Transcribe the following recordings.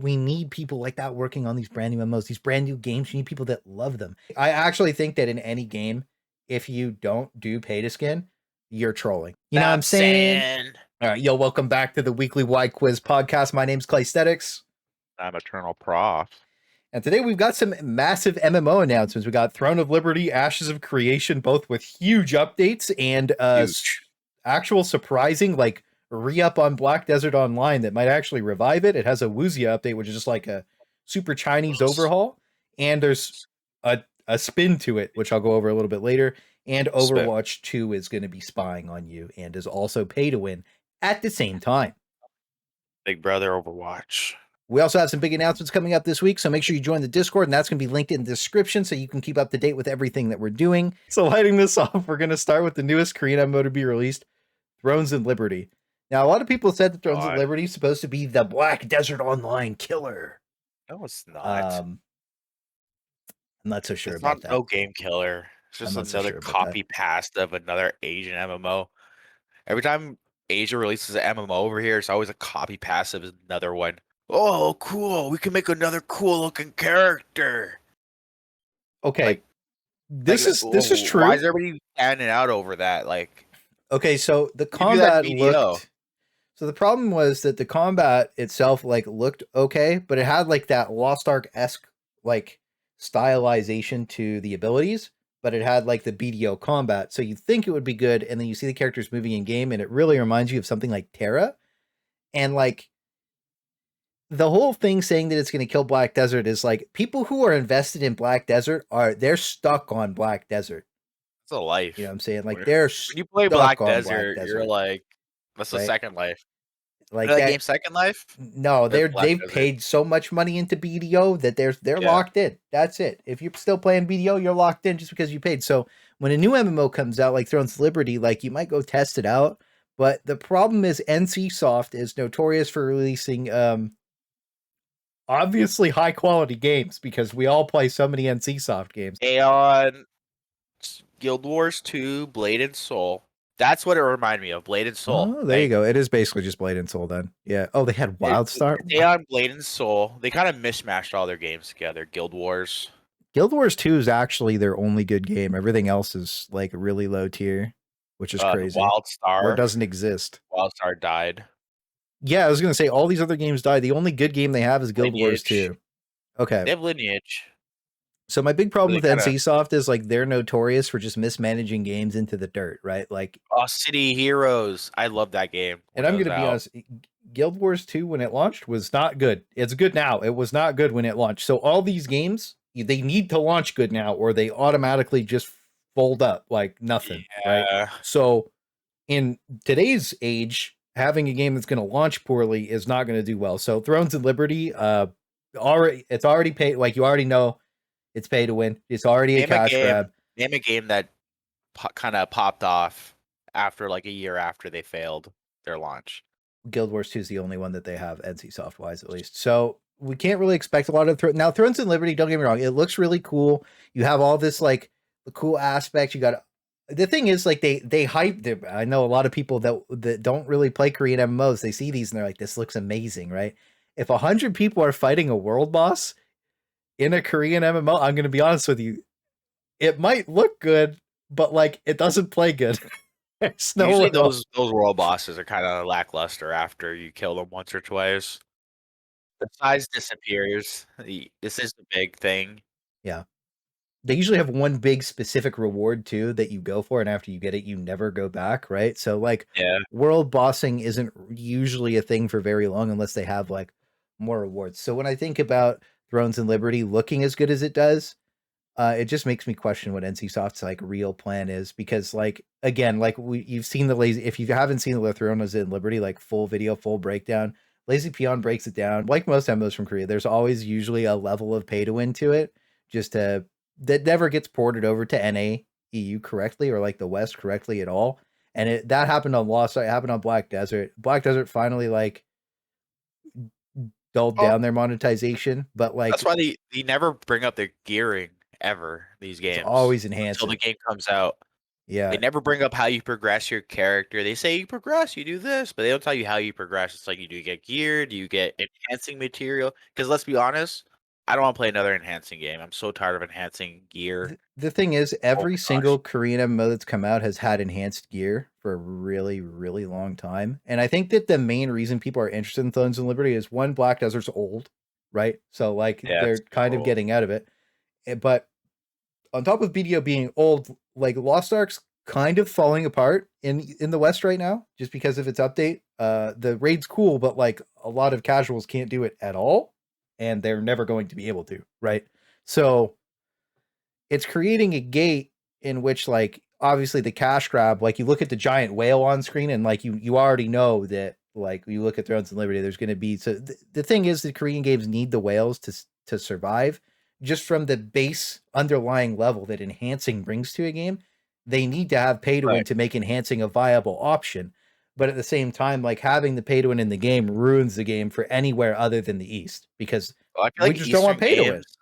we need people like that working on these brand new MMOs, these brand new games. You need people that love them. I actually think that in any game, if you don't do pay to skin, you're trolling. You know what I'm saying? All right, yo, welcome back to the weekly YKWIS podcast. My name's Claysthetics. I'm Eternal Prof. And today we've got some massive MMO announcements. We got Throne of Liberty, Ashes of Creation, both with huge updates and actual surprising, like, re-up on Black Desert Online that might actually revive it. It has a Wuxia update, which is just like a super Chinese overhaul. And there's a spin to it, which I'll go over a little bit later. And Overwatch 2 is going to be spying on you and is also pay to win at the same time. Big brother Overwatch. We also have some big announcements coming up this week, so make sure you join the Discord, and that's going to be linked in the description so you can keep up to date with everything that we're doing. So lighting this off, we're going to start with the newest Korean MMO to be released, Thrones and Liberty. Now, a lot of people said that Thrones and Liberty is supposed to be the Black Desert Online killer. No, it's not. I'm not so sure about that. No game killer. It's just another copy paste of another Asian MMO. Every time Asia releases an MMO over here, it's always a copy paste of another one. Oh, cool. We can make another cool looking character. Okay. This is true. Why is everybody standing out over that? Like, okay, so the combat looked. So the problem was that the combat itself like looked okay, but it had like that Lost Ark-esque like stylization to the abilities, but it had like the BDO combat. So you think it would be good, and then you see the characters moving in game, and it really reminds you of something like Terra. And like the whole thing saying that it's going to kill Black Desert is like people who are invested in Black Desert they're stuck on Black Desert. It's a life. You know what I'm saying? Like they're when you play Black Desert, you're like, that's the second life. Like that game Second Life? No, they've paid so much money into BDO that they're locked in. That's it. If you're still playing BDO, you're locked in just because you paid. So when a new MMO comes out like Thrones of Liberty, like you might go test it out. But the problem is NCSoft is notorious for releasing obviously high quality games because we all play so many NCSoft games. And Guild Wars 2, Blade and Soul. That's what it reminded me of, Blade and Soul. Oh, there you go. It is basically just Blade and Soul then. Yeah. Oh, they had WildStar. Aeon, Blade and Soul. They kind of mishmashed all their games together. Guild Wars. Guild Wars 2 is actually their only good game. Everything else is like really low tier, which is crazy. WildStar. Or doesn't exist. WildStar died. Yeah, I was going to say all these other games died. The only good game they have is Guild Wars 2. Okay. They have Lineage. So my big problem with NCSoft is like they're notorious for just mismanaging games into the dirt, right? Like City Heroes. I love that game. And I'm going to be honest, Guild Wars 2 when it launched was not good. It's good now. It was not good when it launched. So all these games, they need to launch good now or they automatically just fold up like nothing, right? So in today's age, having a game that's going to launch poorly is not going to do well. So Thrones and Liberty, it's already paid. Like you already know, it's pay to win. It's already a cash grab. Name a game that kind of popped off after like a year after they failed their launch. Guild Wars 2 is the only one that they have NCSoft wise, at least. So we can't really expect a lot of now. Thrones and Liberty. Don't get me wrong; it looks really cool. You have all this like the cool aspect. You got the thing is like they hype. I know a lot of people that don't really play Korean MMOs. They see these and they're like, "This looks amazing," right? If 100 people are fighting a world boss in a Korean MMO, I'm going to be honest with you, it might look good, but like it doesn't play good. Usually those world bosses are kind of lackluster after you kill them once or twice. The size disappears. This is the big thing. Yeah. They usually have one big specific reward too that you go for, and after you get it, you never go back, right? So like world bossing isn't usually a thing for very long unless they have like more rewards. So when I think about Thrones and Liberty looking as good as it does, it just makes me question what NCSoft's like real plan is, because like again, like you've seen the lazy, if you haven't seen the Thrones and Liberty like full video, full breakdown, Lazy Peon breaks it down. Like most MMOs from Korea, there's always usually a level of pay to win to it, that never gets ported over to NA EU correctly or like the West correctly at all. And that happened on Lost. It happened on Black Desert. Black Desert finally like dulled down their monetization, but like that's why they never bring up their gearing ever. These games always enhanced until the game comes out. Yeah. They never bring up how you progress your character. They say you progress, you do this, but they don't tell you how you progress. It's like, do you get gear? Do you get enhancing material? Because let's be honest, I don't want to play another enhancing game. I'm so tired of enhancing gear. The thing is, Oh every my gosh. single Korean MMO that's come out has had enhanced gear for a really, really long time. And I think that the main reason people are interested in Thrones and Liberty is one, Black Desert's old, right? So like Yeah, they're it's kind super of old. getting out of it. But on top of BDO being old, like Lost Ark's kind of falling apart in the West right now, just because of its update. The raid's cool, but like a lot of casuals can't do it at all, and they're never going to be able to, right? So it's creating a gate in which, like, obviously the cash grab, like you look at the giant whale on screen and like you already know that, like, you look at Thrones and Liberty, there's going to be, so the thing is, the Korean games need the whales to survive, just from the base underlying level that enhancing brings to a game. They need to have pay to win Right. to make enhancing a viable option. But at the same time, like, having the pay to win in the game ruins the game for anywhere other than the East, because Well, I feel we like just don't want Eastern pay to win. games,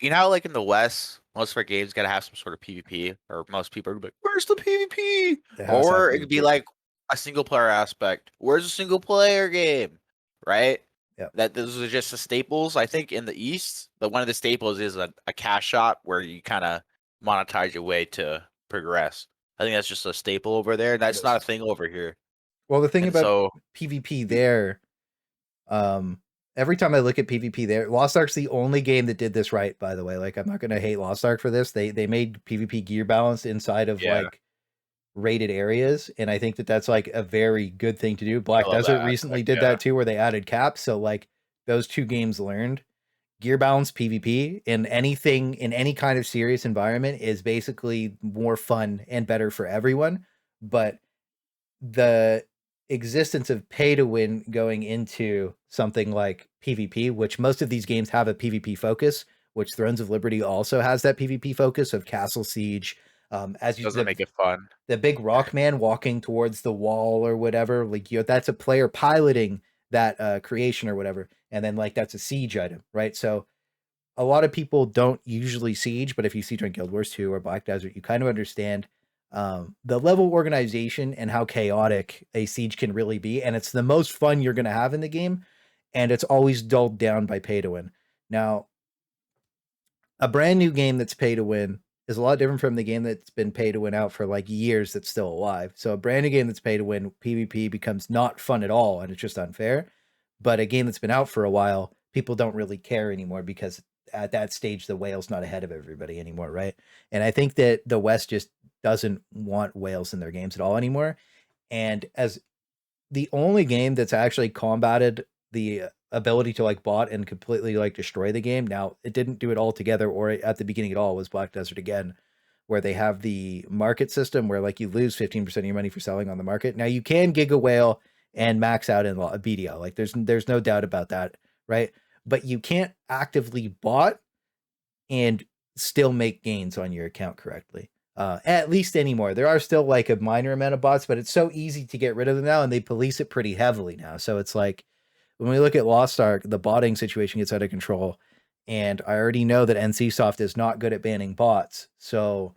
you know how like in the West, most of our games gotta have some sort of PvP, or most people are gonna be like, "Where's the PvP?" It has to have Or it could be PvP. like a single player aspect. Where's a single player game? Right? Yeah. That those are just the staples. I think in the East, but one of the staples is a cash shop where you kind of monetize your way to progress. I think that's just a staple over there. It That's not a is. thing over here. Well, the thing And about so, PvP there, every time I look at PvP there, Lost Ark's the only game that did this right, by the way. Like, I'm not gonna hate Lost Ark for this. They made PvP gear balance inside of yeah, like rated areas, and I think that that's like a very good thing to do. I Black love Desert that recently aspect. did Yeah, that too, where they added caps. So like those two games learned gear balance PvP in anything, in any kind of serious environment, is basically more fun and better for everyone. But the existence of pay to win going into something like PvP, which most of these games have a PvP focus, which Thrones of Liberty also has that PvP focus of Castle Siege. As you, doesn't make it fun. the big rock man walking towards the wall or whatever, like, you know, that's a player piloting that creation or whatever, and then like that's a siege item, right? So a lot of people don't usually siege, but if you siege on Guild Wars 2 or Black Desert, you kind of understand the level of organization and how chaotic a siege can really be. And it's the most fun you're going to have in the game. And it's always dulled down by pay to win. Now, a brand new game that's pay to win is a lot different from the game that's been pay to win out for like years that's still alive. So a brand new game that's pay to win, PvP becomes not fun at all and it's just unfair. But a game that's been out for a while, people don't really care anymore because at that stage the whale's not ahead of everybody anymore, right? And I think that the West just doesn't want whales in their games at all anymore. And as the only game that's actually combated the ability to like bot and completely like destroy the game. Now, it didn't do it all together or at the beginning at all, was Black Desert again, where they have the market system where like you lose 15% of your money for selling on the market. Now you can giga whale and max out in BDO. Like there's no doubt about that, right? But you can't actively bot and still make gains on your account correctly. At least anymore. There are still like a minor amount of bots, but it's so easy to get rid of them now, and they police it pretty heavily now. So it's like when we look at Lost Ark, the botting situation gets out of control, and I already know that NCSoft is not good at banning bots. So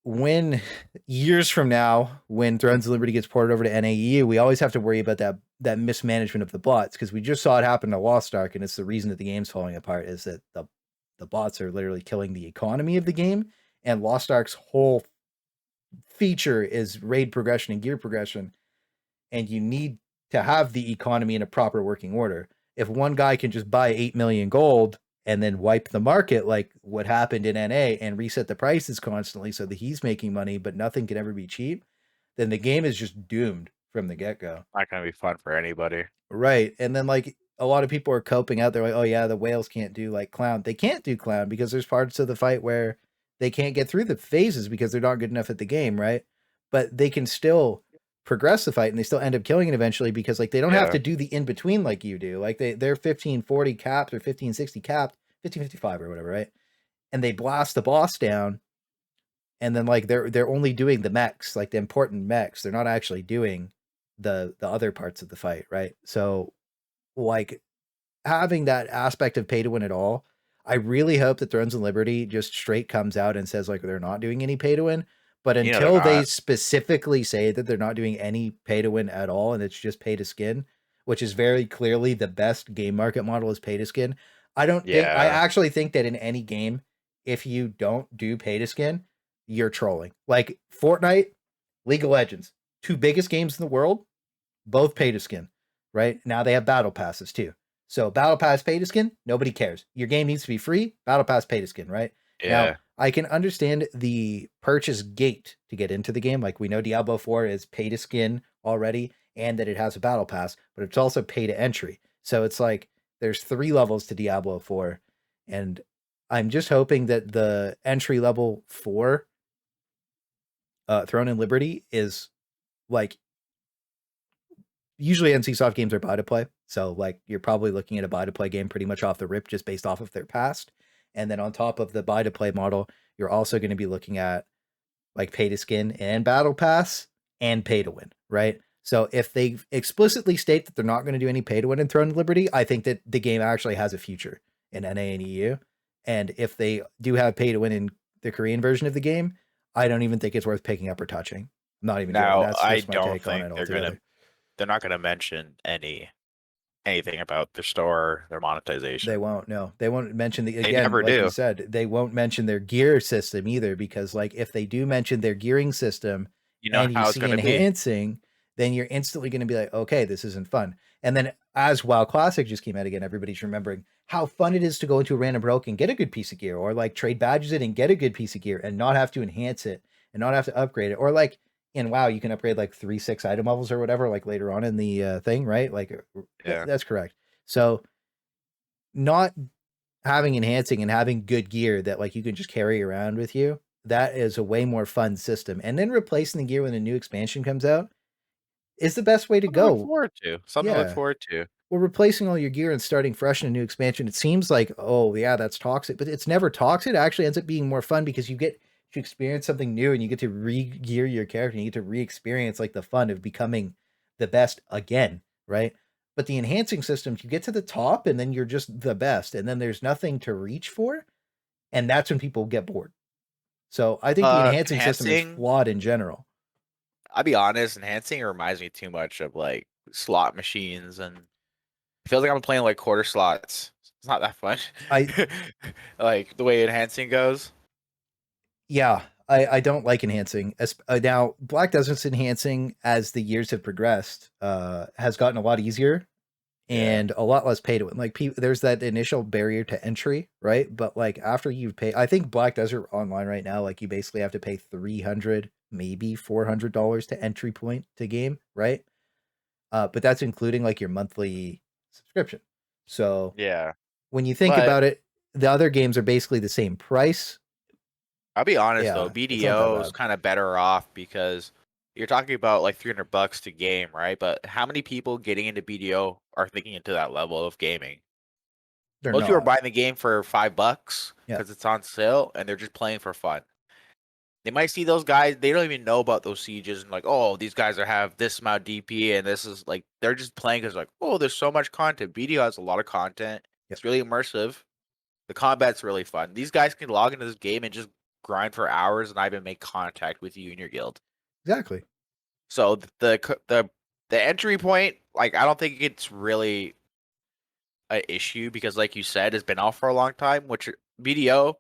when years from now, when Thrones of Liberty gets ported over to NAEU, we always have to worry about that mismanagement of the bots, because we just saw it happen to Lost Ark, and it's the reason that the game's falling apart, is that the bots are literally killing the economy of the game. And Lost Ark's whole feature is raid progression and gear progression, and you need to have the economy in a proper working order. If one guy can just buy 8 million gold and then wipe the market like what happened in NA and reset the prices constantly so that he's making money, but nothing can ever be cheap, then the game is just doomed from the get-go. Not gonna be fun for anybody. Right. And then like a lot of people are coping out. They're like, oh yeah, the whales can't do like clown. They can't do clown because there's parts of the fight where they can't get through the phases because they're not good enough at the game, right? But they can still progress the fight and they still end up killing it eventually because like they don't have Yeah. to do the in between like you do. Like they're 1540 capped or 1560 capped, 1555 or whatever, right? And they blast the boss down, and then like they're only doing the mechs, like the important mechs. They're not actually doing the other parts of the fight, right? So like having that aspect of pay to win at all, I really hope that Thrones and Liberty just straight comes out and says like they're not doing any pay to win. But they're until they not. specifically say that they're not doing any pay to win at all and it's just pay to skin, which is very clearly the best game market model is pay to skin. I Yeah. actually think that in any game, if you don't do pay to skin, you're trolling. Like Fortnite, League of Legends, two biggest games in the world, both pay to skin, right? Now they have battle passes too. So battle pass pay to skin, nobody cares. Your game needs to be free, battle pass pay to skin, right? Now, Yeah. I can understand the purchase gate to get into the game. Like we know Diablo 4 is pay to skin already and that it has a battle pass, but it's also pay to entry. So it's like there's 3 levels to Diablo 4 and I'm just hoping that the entry level 4 Throne and Liberty is like usually NCSoft games are buy to play. So like you're probably looking at a buy to play game pretty much off the rip just based off of their past. And then on top of the buy to play model, you're also going to be looking at like pay to skin and battle pass and pay to win, right? So if they explicitly state that they're not going to do any pay to win in Throne of Liberty, I think that the game actually has a future in NA and EU. And if they do have pay to win in the Korean version of the game, I don't even think it's worth picking up or touching. I'm not even joking. Now, That's I just my don't take on think it altogether. they're not gonna mention anything about their store, their They monetization. won't. No, they won't mention the They again, never like you do. said, they won't mention their gear system either because like if they do mention their gearing system You know and you how it's see gonna be. enhancing, then you're instantly going to be like, okay, this isn't fun. And then as WoW Classic just came out again, everybody's remembering how fun it is to go into a random broke and get a good piece of gear, or like trade badges it and get a good piece of gear and not have to enhance it and not have to upgrade it, or like in WoW you can upgrade like 3-6 item levels or whatever, like later on in the thing, right? Like Yeah. that's correct. So not having enhancing and having good gear that like you can just carry around with you, that is a way more fun system. And then replacing the gear when a new expansion comes out is the best way to Something to look go. forward to. Something to look Yeah. forward to. Well, replacing all your gear and starting fresh in a new expansion, it seems like, oh yeah, that's toxic, but it's never toxic. It actually ends up being more fun because you get to experience something new and you get to re-gear your character and you get to re-experience like the fun of becoming the best again, right? But the enhancing systems, you get to the top and then you're just the best, and then there's nothing to reach for, and that's when people get bored. So I think the enhancing system is Enhancing, flawed in general. I'll be honest, enhancing reminds me too much of like slot machines, and it feels like I'm playing like quarter slots. It's not that fun. I Like the way enhancing goes. Yeah, I don't like enhancing. Now, Black Desert's enhancing as the years have progressed has gotten a lot easier Yeah. and a lot less pay to win. Like there's that initial barrier to entry, right? But like after you pay, I think Black Desert Online right now, like you basically have to pay 300, maybe $400 to entry point to game, right? But that's including like your monthly subscription. So Yeah. when you think But about it, the other games are basically the same price. I'll be honest though, Yeah, it's not that BDO is bad. kind of better off because you're talking about like $300 to game, right? But how many people getting into BDO are thinking into that level of gaming? They're Most people are not. buying the game for $5 Yeah, because it's on sale and they're just playing for fun. They might see those guys, they don't even know about those sieges and like, oh, these guys are have this amount DP and this is like they're just playing because like, oh, there's so much content. BDO has a lot of content. yeah, It's really immersive. The combat's really fun. These guys can log into this game and just grind for hours and not even make contact with you in your guild. exactly. So the entry point, like I don't think it's really an issue because like you said, it's been out for a long time, which BDO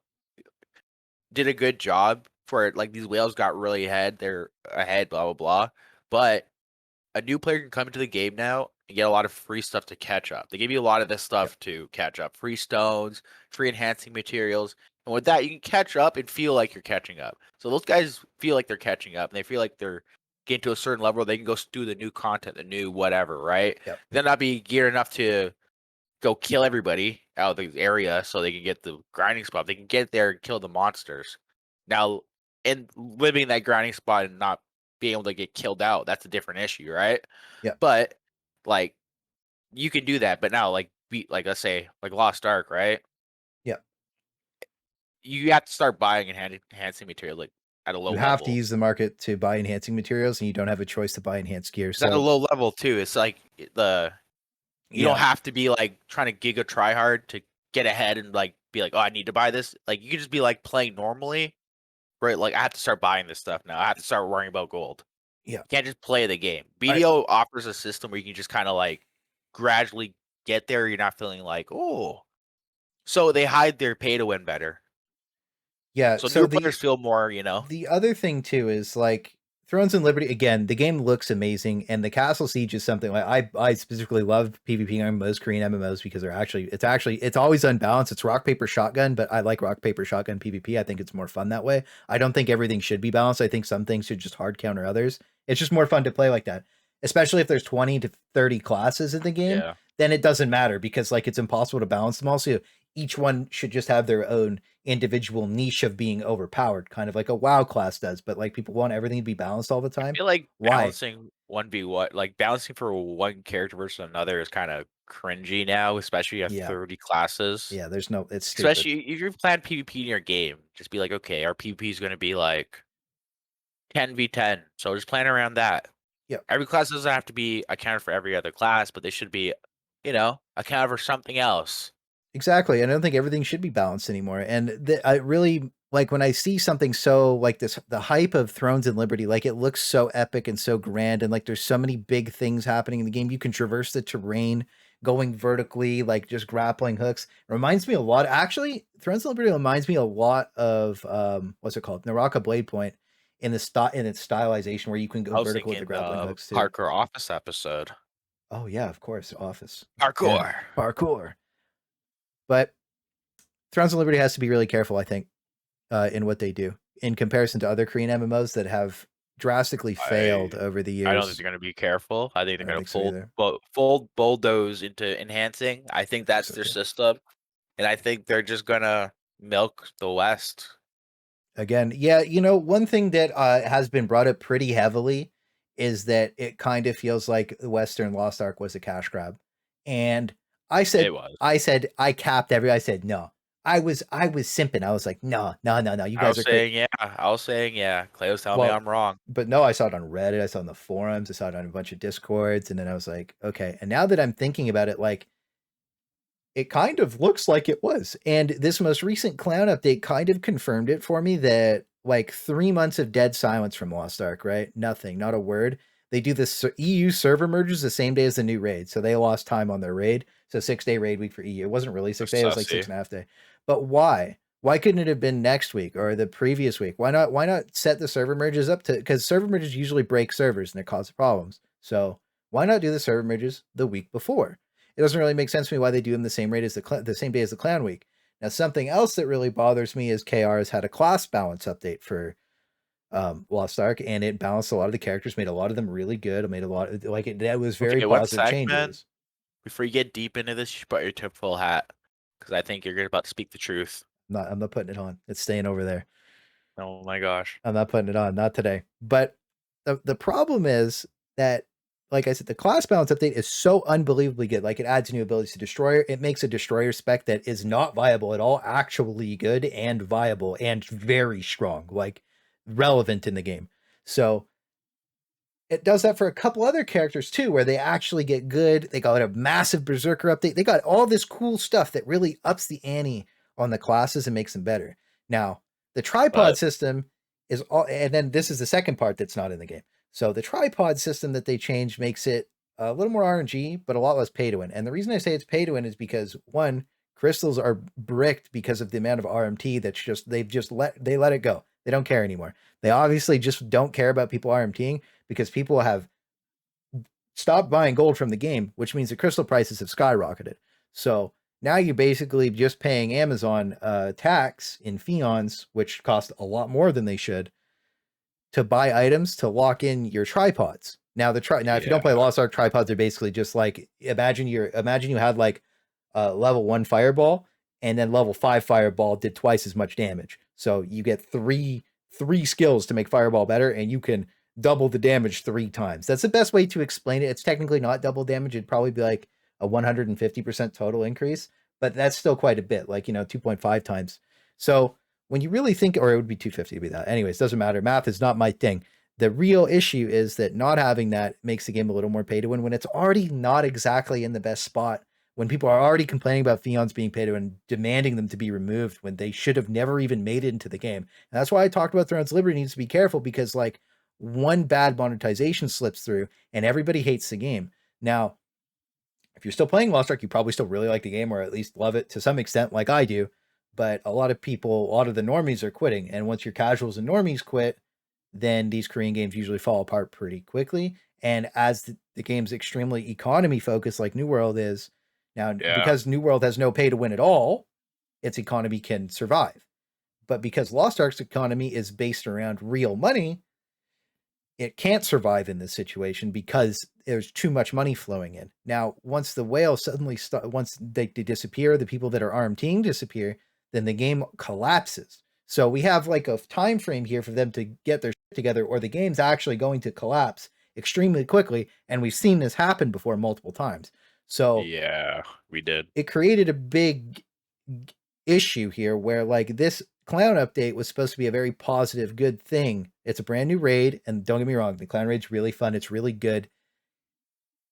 did a good job for it. Like these whales got really ahead, they're ahead, blah blah blah. But a new player can come into the game now and get a lot of free stuff to catch up. They give you a lot of this Yep, stuff to catch up. Free stones, free enhancing materials. And with that, you can catch up and feel like you're catching up. So those guys feel like they're catching up and they feel like they're getting to a certain level where they can go do the new content, the new whatever, right? yep, They'll not be geared enough to go kill everybody out of the area so they can get the grinding spot. They can get there and kill the monsters. Now, in living in that grinding spot and not being able to get killed out, that's a different issue, right? yep, But like you can do that, but now like be like let's say like Lost Ark, right? yep. You have to start buying enhancing material like at a low You have to level. use the market to buy enhancing materials, and you don't have a choice to buy enhanced gear. It's at a So, low level too. It's like the you don't yeah, have to be like trying to giga try hard to get ahead and like be like, oh, I need to buy this. Like you can just be like playing normally right? Like, I have to start buying this stuff now. I have to start worrying about gold. Yeah. You can't just play the game. I BDO offers a system where you can just kinda, like, gradually get there. You're not feeling like, "Oh." So they hide their pay to win better. yeah, So so newer players feel more, the other thing too is like Thrones and Liberty again, the game looks amazing and the Castle Siege is something like I specifically love PvP on most Korean MMOs because it's always unbalanced. It's rock paper shotgun, but I like rock paper shotgun PvP. I think it's more fun that way. I don't think everything should be balanced. I think some things should just hard counter others. It's just more fun to play like that. Especially if there's 20 to 30 classes in the game, Yeah. then it doesn't matter because like it's impossible to balance them all. So each one should just have their own individual niche of being overpowered, kind of like a WoW class does. But like people want everything to be balanced all the I time. feel like Why? balancing 1v1 like, balancing for one character versus another is kinda cringy now, especially you have Yeah. 30 classes. Yeah. There's no, it's stupid. Especially if you've planned PvP in your game, just be like, "Okay, our PvP is gonna be, like, 10v10." So just plan around that. Yeah. Every class doesn't have to be accounted for every other class, but they should be, accounted for something else. Exactly. I don't think everything should be balanced anymore. And I really like when I see something so like this, the hype of Thrones and Liberty, like it looks so epic and so grand. And like there's so many big things happening in the game. You can traverse the terrain going vertically, like just grappling hooks. Reminds me a lot. Actually, Thrones and Liberty reminds me a lot of what's it called? Naraka Blade Point in in its stylization where you can go I was vertical with the thinking grappling hooks too. Parkour Office episode. Oh yeah, of course. Office. Again, Parkour. parkour. But Thrones and Liberty has to be really careful, I think, in what they do in comparison to other Korean MMOs that have drastically failed I over the I don't think years. they're gonna be careful. I think I they're don't gonna think so either. fold bulldoze into enhancing. I think I think that's so their too. system, and I think they're just gonna milk the West. Again, yeah, one thing that has been brought up pretty heavily is that it kind of feels like the Western Lost Ark was a cash grab. And I said, It was. I capped I said, no, I was simping. I was like, no, no, no, no, you I guys was are crazy. saying, yeah. I was saying, yeah. Clay was telling me Well, I'm wrong. but no, I saw it on Reddit. I saw it on the forums. I saw it on a bunch of Discords. And then I was like, okay. And now that I'm thinking about it, like, it kind of looks like it was. And this most recent clown update kind of confirmed it for me that like 3 months of dead silence from Lost Ark, right? Nothing, not a word. They do this EU server merges the same day as the new raid. So they lost time on their raid. So 6-day raid week for EU. It wasn't really They're 6 day, it was like sussy. 6.5 day. But why? Why couldn't it have been next week or the previous week? Why not set the server merges up to, because server merges usually break servers and it causes problems. So why not do the server merges the week before? It doesn't really make sense to me why they do them the same rate as the same day as the Clown Week. Now, something else that really bothers me is KR has had a class balance update for Lost Ark, and it balanced a lot of the characters, made a lot of them really good. It made a lot of, like it. That was very Okay, one positive sec, man. changes. Before you get deep into this, you should put your tinfoil hat, because I think you're about to speak the truth. I'm not putting it on. It's staying over there. Oh my gosh. I'm not putting it on. Not today. But the problem is that, like I said, the class balance update is so unbelievably good. Like it adds new abilities to Destroyer. It makes a Destroyer spec that is not viable at all actually good and viable and very strong, like relevant in the game. So it does that for a couple other characters too, where they actually get good. They got a massive Berserker update. They got all this cool stuff that really ups the ante on the classes and makes them better. Now, the tripod But system is all, and then this is the second part that's not in the game. So the tripod system that they changed makes it a little more RNG, but a lot less pay to win. And the reason I say it's pay to win is because one, crystals are bricked because of the amount of RMT that's just they let it go. They don't care anymore. They obviously just don't care about people RMTing because people have stopped buying gold from the game, which means the crystal prices have skyrocketed. So now you're basically just paying Amazon tax in fions, which cost a lot more than they should, to buy items to lock in your tripods. Now now if you don't yeah, play Lost Ark, tripods are basically just like imagine you had like level 1 fireball and then level 5 fireball did twice as much damage. So you get three skills to make fireball better and you can double the damage 3 times. That's the best way to explain it. It's technically not double damage. It'd probably be like a 150% total increase, but that's still quite a bit, like, 2.5 times. So when you really think, or it would be 250 to be that. Anyways, doesn't matter. Math is not my thing. The real issue is that not having that makes the game a little more pay to win when it's already not exactly in the best spot when people are already complaining about Fions being paid and demanding them to be removed when they should have never even made it into the game. And that's why I talked about Thrones Liberty needs to be careful, because like one bad monetization slips through and everybody hates the game. Now, if you're still playing Lost Ark, you probably still really like the game, or at least love it to some extent, like I do. But a lot of people, a lot of the normies are quitting. And once your casuals and normies quit, then these Korean games usually fall apart pretty quickly. And as the game's extremely economy focused, like New World is, now because New World has no pay to win at all, its economy can survive. But because Lost Ark's economy is based around real money, it can't survive in this situation because there's too much money flowing in. Now, once the whales suddenly once they disappear, the people that are armed team disappear, then the game collapses. So we have like a time frame here for them to get their shit together, or the game's actually going to collapse extremely quickly. And we've seen this happen before multiple times. So yeah, we did. It created a big issue here where like this clown update was supposed to be a very positive, good thing. It's a brand new raid, and don't get me wrong, the clown raid's really fun. It's really good.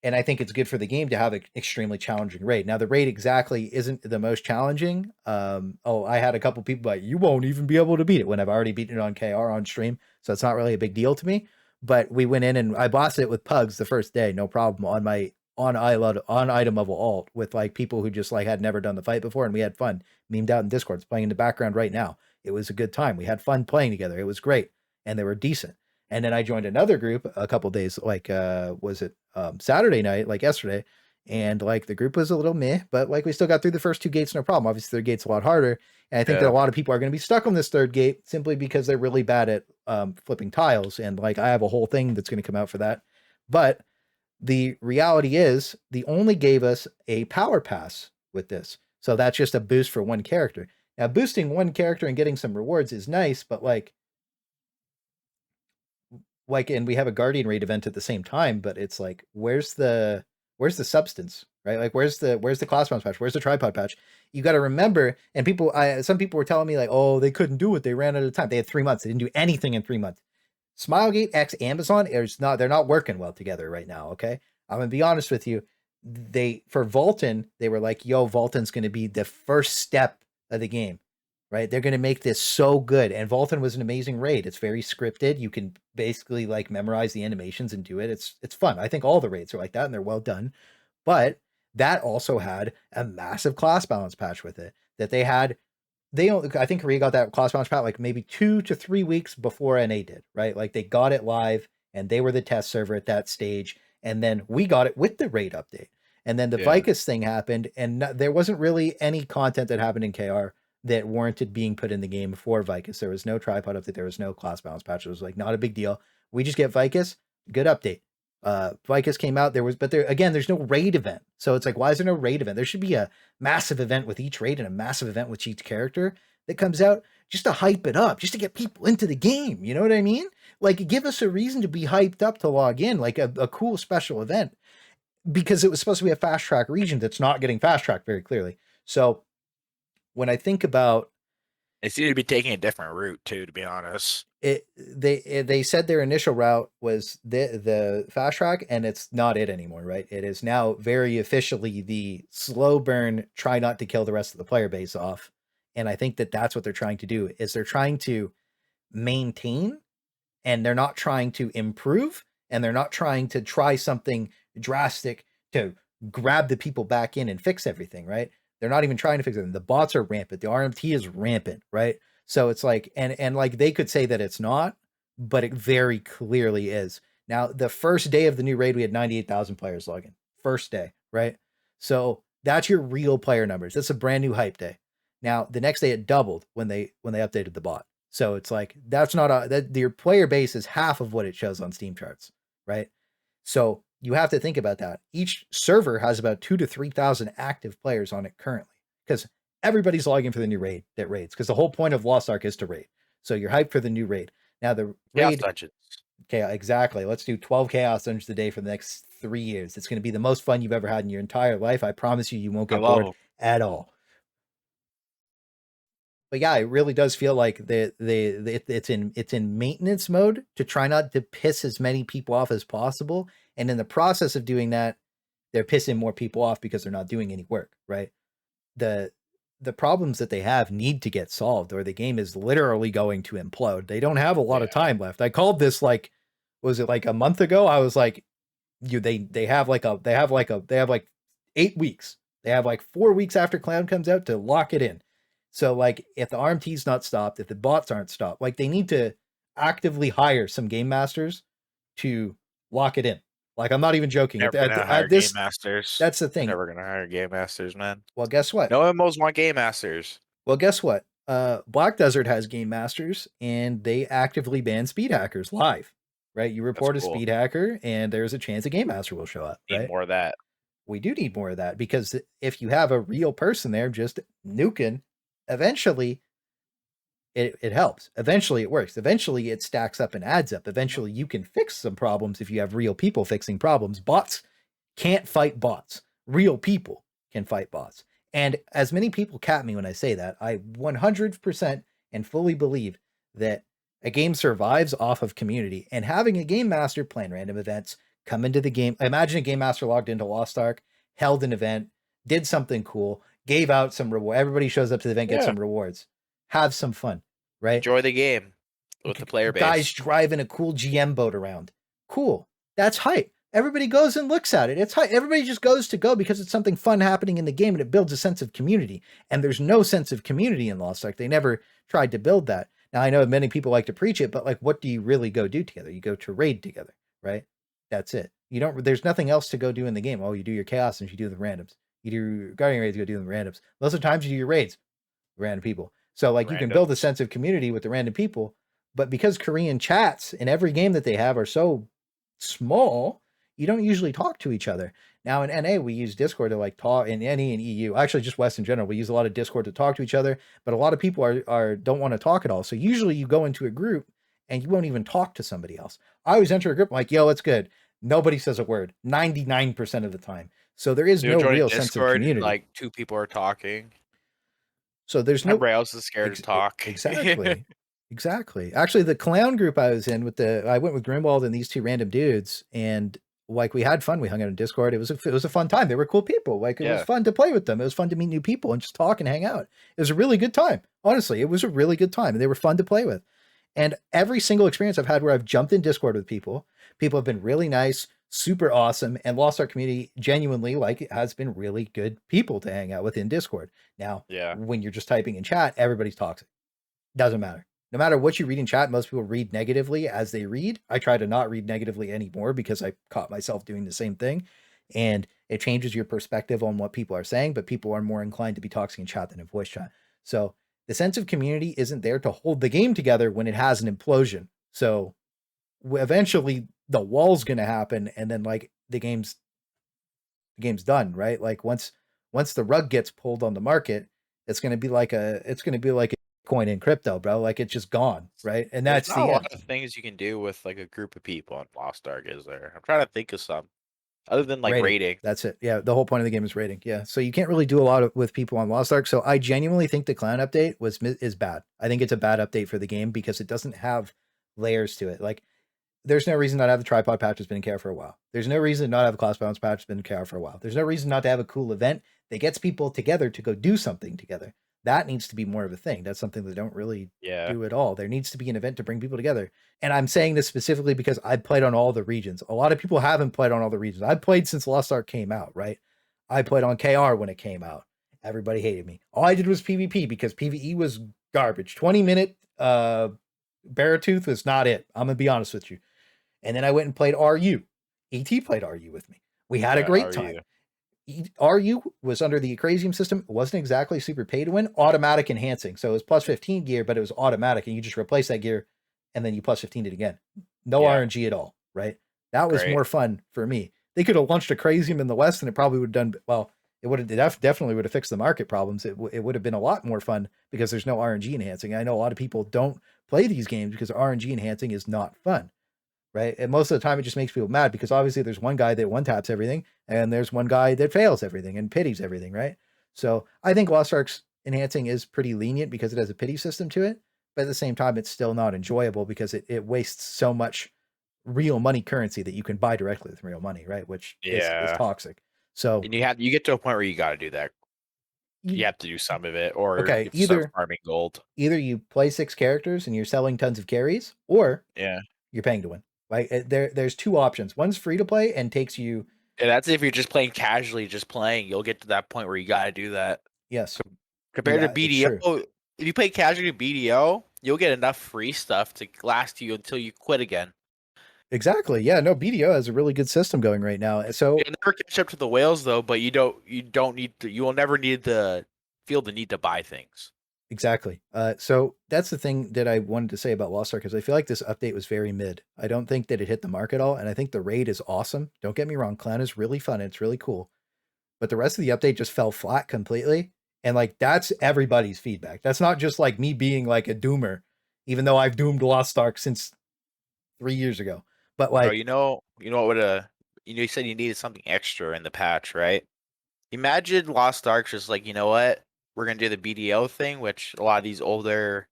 And I think it's good for the game to have an extremely challenging raid. Now, the raid exactly isn't the most challenging. I had a couple people like, you won't even be able to beat it, when I've already beaten it on KR on stream. So it's not really a big deal to me. But we went in and I bossed it with pugs the first day, no problem, on my on item level alt with like people who just like had never done the fight before, and we had fun. Memed out in Discord. It's playing in the background right now. It was a good time. We had fun playing together. It was great, and they were decent. And then I joined another group a couple days, like was it Saturday night, like yesterday, and like the group was a little meh, but like we still got through the first two gates, no problem. Obviously, third gate's a lot harder, and I think that a lot of people are going to be stuck on this third gate simply because they're really bad at flipping tiles, and like I have a whole thing that's going to come out for that. But the reality is, they only gave us a power pass with this, so that's just a boost for one character. Now, boosting one character and getting some rewards is nice, but like, and we have a Guardian raid event at the same time, but it's like, where's the substance, right? Like, where's the class bounce patch? Where's the tripod patch? You got to remember, and some people were telling me like, oh, they couldn't do it. They ran out of time. They had 3 months. They didn't do anything in 3 months. Smilegate x Amazon they're not working well together right now. Okay. I'm going to be honest with you. For Volton, they were like, yo, Volton's going to be the first step of the game, right? They're going to make this so good. And Volton was an amazing raid. It's very scripted. You can basically like memorize the animations and do it. It's fun. I think all the raids are like that, and they're well done. But that also had a massive class balance patch with it that they had. I think Korea got that class balance patch like maybe 2 to 3 weeks before NA did, right? Like they got it live and they were the test server at that stage. And then we got it with the raid update. And then the YKWIS thing happened, and there wasn't really any content that happened in KR that warranted being put in the game for YKWIS. There was no tripod update. There was no class balance patch. It was like not a big deal. We just get YKWIS, good update. YKWIS came out, there's no raid event. So it's like, why is there no raid event? There should be a massive event with each raid and a massive event with each character that comes out just to hype it up, just to get people into the game. You know what I mean? Like, give us a reason to be hyped up to log in, like a cool special event, because it was supposed to be a fast track region that's not getting fast tracked very clearly. So when I think about, it seemed to be taking a different route too, to be honest. They said their initial route was the fast track, and it's not it anymore, right? It is now very officially the slow burn, try not to kill the rest of the player base off. And I think that that's what they're trying to do, is they're trying to maintain, and they're not trying to improve, and they're not trying to try something drastic to grab the people back in and fix everything, right? They're not even trying to fix it. The bots are rampant. The RMT is rampant, right? So it's like, and like they could say that it's not, but it very clearly is. Now, the first day of the new raid, we had 98,000 players log in. First day, right? So that's your real player numbers. That's a brand new hype day. Now, the next day it doubled when they updated the bot. So it's like, that's not your player base is half of what it shows on Steam charts, right? So you have to think about that. Each server has about 2,000 to 3,000 active players on it currently, because everybody's logging for the new raid that raids, because the whole point of Lost Ark is to raid. So you're hyped for the new raid. Now the raid dungeons. Okay, exactly. Let's do 12 chaos dungeons a day for the next 3 years. It's going to be the most fun you've ever had in your entire life. I promise you, you won't get bored at all. But yeah, it really does feel like it's in maintenance mode to try not to piss as many people off as possible. And in the process of doing that, they're pissing more people off because they're not doing any work, right? The problems that they have need to get solved, or the game is literally going to implode. They don't have a lot of time left. I called this like, was it like a month ago? I was like, they have like 8 weeks. They have like 4 weeks after Cloud comes out to lock it in. So like, if the RMT's not stopped, if the bots aren't stopped, like they need to actively hire some game masters to lock it in. Like, I'm not even joking. Never gonna hire game masters. That's the thing. Never gonna hire game masters, man. Well, guess what? No MMOs want game masters. Well, guess what? Black Desert has game masters, and they actively ban speed hackers live. Right? You report a speed hacker, and there's a chance a game master will show up. Right? Need more of that. We do need more of that, because if you have a real person there just nuking, eventually it helps. Eventually it works. Eventually it stacks up and adds up. Eventually you can fix some problems if you have real people fixing problems. Bots can't fight bots. Real people can fight bots. And as many people cap me when I say that, I 100% and fully believe that a game survives off of community, and having a game master plan random events, come into the game. Imagine a game master logged into Lost Ark, held an event, did something cool, gave out some reward. Everybody shows up to the event, gets some rewards. Have some fun, right? Enjoy the game with the player base. Guys driving a cool GM boat around. Cool. That's hype. Everybody goes and looks at it. It's hype. Everybody just goes to go because it's something fun happening in the game, and it builds a sense of community. And there's no sense of community in Lost Ark. They never tried to build that. Now, I know many people like to preach it, but like, what do you really go do together? You go to raid together, right? That's it. You don't, there's nothing else to go do in the game. Oh, you do your chaos and you do the randoms. You do guardian raids, you go do the randoms. Most of the times you do your raids, random people. So like, you can build a sense of community with the random people, but because Korean chats in every game that they have are so small, you don't usually talk to each other. Now in NA, we use Discord to like talk. In NA and EU, actually just West in general, we use a lot of Discord to talk to each other, but a lot of people don't want to talk at all. So usually you go into a group and you won't even talk to somebody else. I always enter a group, I'm like, yo, it's good. Nobody says a word 99% of the time. So there is no real sense of community. Like 2 people are talking. So there's nobody else is scared to talk. Exactly. Exactly. Actually, the clown group I was in I went with Grimwald and these 2 random dudes, and like, we had fun. We hung out in Discord. It was a fun time. They were cool people. Like, it was fun to play with them. It was fun to meet new people and just talk and hang out. It was a really good time. Honestly, it was a really good time, and they were fun to play with. And every single experience I've had where I've jumped in Discord with people have been really nice, super awesome, and Lost Ark community genuinely, like, it has been really good people to hang out with in Discord. Now, when you're just typing in chat, everybody's toxic. Doesn't matter. No matter what you read in chat, most people read negatively as they read. I try to not read negatively anymore because I caught myself doing the same thing. And it changes your perspective on what people are saying, but people are more inclined to be toxic in chat than in voice chat. So the sense of community isn't there to hold the game together when it has an implosion. So eventually the wall's going to happen, and then like the game's done, right? Like once the rug gets pulled on the market, it's going to be like a coin in crypto, bro. Like, it's just gone, right? And that's a lot of things you can do with like a group of people in Lost Ark, is there? I'm trying to think of some other than like raiding. That's it. Yeah, the whole point of the game is raiding. Yeah, so you can't really do a lot with people on Lost Ark. So I genuinely think the clown update is bad. I think it's a bad update for the game because it doesn't have layers to it. Like, there's no reason not to have the tripod patch that's been in KR for a while. There's no reason to not have a class balance patch that's been in KR for a while. There's no reason not to have a cool event that gets people together to go do something together. That needs to be more of a thing. That's something they don't really do at all. There needs to be an event to bring people together. And I'm saying this specifically because I played on all the regions. A lot of people haven't played on all the regions. I've played since Lost Ark came out, right? I played on KR when it came out. Everybody hated me. All I did was PvP because PvE was garbage. 20-minute Barratooth was not it. I'm going to be honest with you. And then I went and played RU. ET played RU with me. We had a great time. RU was under the Acrasium system. It wasn't exactly super pay to win. Automatic enhancing. So it was plus 15 gear, but it was automatic, and you just replace that gear and then you plus 15 it again. No RNG at all, right? That was more fun for me. They could have launched Acrasium in the West and it probably would have done, well, it definitely would have fixed the market problems. It would have been a lot more fun because there's no RNG enhancing. I know a lot of people don't play these games because RNG enhancing is not fun. Right. And most of the time it just makes people mad because obviously there's one guy that one taps everything and there's one guy that fails everything and pities everything. Right. So I think Lost Ark's enhancing is pretty lenient because it has a pity system to it. But at the same time, it's still not enjoyable because it wastes so much real money currency that you can buy directly with real money. Right. Which is toxic. So and you get to a point where you got to do that. You have to do some of it, or you okay, have to start farming gold. either you play 6 characters and you're selling tons of carries, or Yeah, you're paying to win. Right? There's 2 options. One's free to play and takes you. and that's if you're just playing casually, just playing. You'll get to that point where you got to do that. Yes, Compared to it's BDO, true. if you play casually BDO, you'll get enough free stuff to last you until you quit again. Exactly. Yeah. No, BDO has a really good system going right now. So You'll never catch up to the whales though, but you don't need to. You will never need to feel the need to buy things. exactly. So that's the thing that I wanted to say about Lost Ark, because I feel like this update was very mid. I don't think that it hit the mark at all, and I think the raid is awesome. Don't get me wrong, Clan is really fun. It's really cool, but the rest of the update just fell flat completely. And like that's everybody's feedback. That's not just like me being like a doomer, even though I've doomed Lost Ark since 3 years ago. But Bro, like, what would you said you needed something extra in the patch, right? Imagine Lost Ark just like, you know what? We're gonna do the BDO thing, which a lot of these older,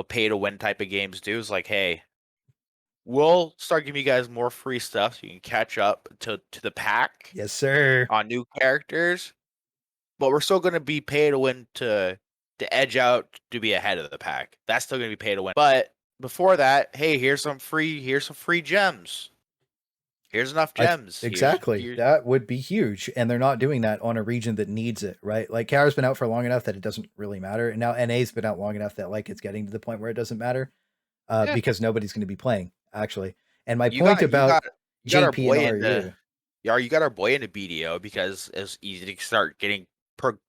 pay to win type of games do. Is like, hey, we'll start giving you guys more free stuff so you can catch up to the pack yes, sir. on new characters, but we're still gonna be pay to win to edge out to be ahead of the pack. That's still gonna be pay to win. But before that, hey, here's some free gems. Here's enough gems. Exactly. Here's That would be huge. And they're not doing that on a region that needs it, right? Like Kara's been out for long enough that it doesn't really matter. And now NA's been out long enough that like it's getting to the point where it doesn't matter. yeah. Because nobody's going to be playing, actually. And my You point got you about got you got our JP and boy RU. you got our boy into BDO because it's easy to start getting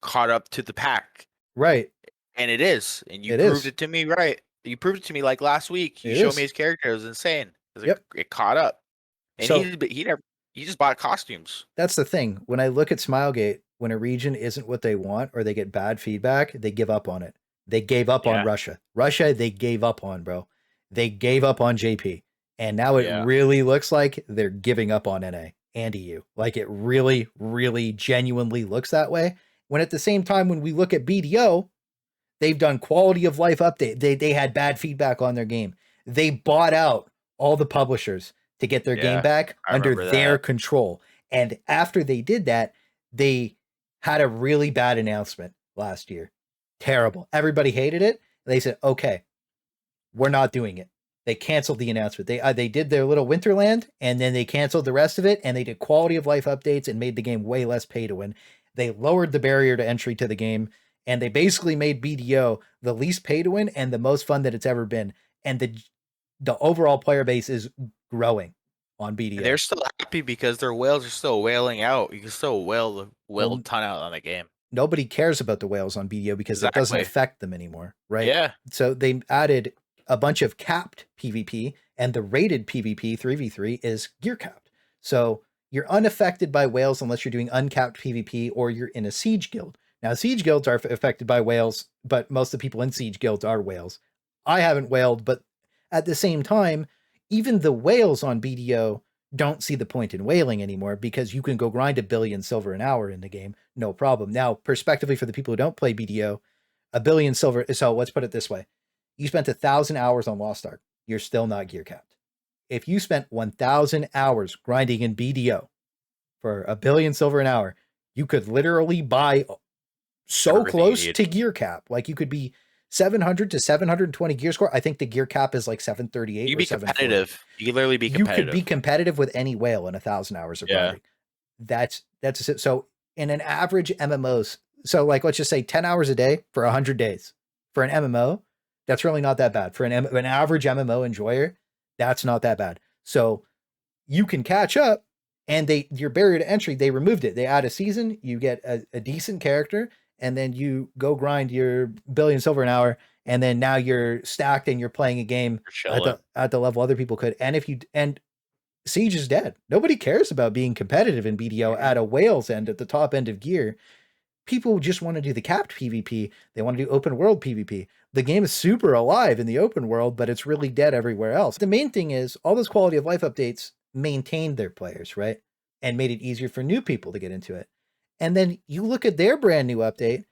caught up to the pack. Right. And it is. And you It proved is. it to me right. You proved it to me like last week. You It showed is. me his character. It was insane. Yep. It caught up. And So he just bought costumes. that's the thing. When I look at Smilegate, when a region isn't what they want or they get bad feedback, they give up on it. They gave up on Yeah. Russia. Russia, they gave up on, bro. They gave up on JP. And now it Yeah. really looks like they're giving up on NA and EU. Like it really, really genuinely looks that way. When at the same time, when we look at BDO, they've done quality of life update. They had bad feedback on their game. They bought out all the publishers to get their game back under their control. And after they did that, they had a really bad announcement last year. Terrible. Everybody hated it. They said, okay, we're not doing it. They canceled the announcement. They did their little Winterland, and then they canceled the rest of it, and they did quality of life updates and made the game way less pay to win. They lowered the barrier to entry to the game, and they basically made BDO the least pay to win and the most fun that it's ever been. And the overall player base is growing on BDO. And they're still happy because their whales are still whaling out. You can still whale a ton out on the game. Nobody cares about the whales on BDO because it doesn't affect them anymore, right? Yeah. So they added a bunch of capped PvP, and the rated PvP 3v3 is gear capped. So you're unaffected by whales unless you're doing uncapped PvP or you're in a siege guild. Now, siege guilds are affected by whales, but most of the people in siege guilds are whales. I haven't whaled, but at the same time, even the whales on BDO don't see the point in whaling anymore because you can go grind 1 billion silver an hour in the game, no problem. Now, perspectively for the people who don't play BDO, 1 billion silver. So let's put it this way. You spent 1,000 hours on Lost Ark. You're still not gear capped. If you spent 1,000 hours grinding in BDO for 1 billion silver an hour, you could literally buy so everything close to gear cap. Like you could be 700 to 720 gear score. I think the gear cap is like 738. You be competitive. You can literally be competitive. You could be competitive with any whale in 1,000 hours of grinding. That's it. So in an average MMOs, so like let's just say 10 hours a day for 100 days for an MMO. That's really not that bad. For an average MMO enjoyer, that's not that bad. So you can catch up, and your barrier to entry, they removed it. They add a season, you get a decent character, and then you go grind your 1 billion silver an hour, and then now you're stacked and you're playing a game at the level other people could. And Siege is dead. Nobody cares about being competitive in BDO at a whale's end at the top end of gear. People just want to do the capped PvP. They want to do open world PvP. The game is super alive in the open world, but it's really dead everywhere else. The main thing is all those quality of life updates maintained their players, right? And made it easier for new people to get into it. And then you look at their brand new update,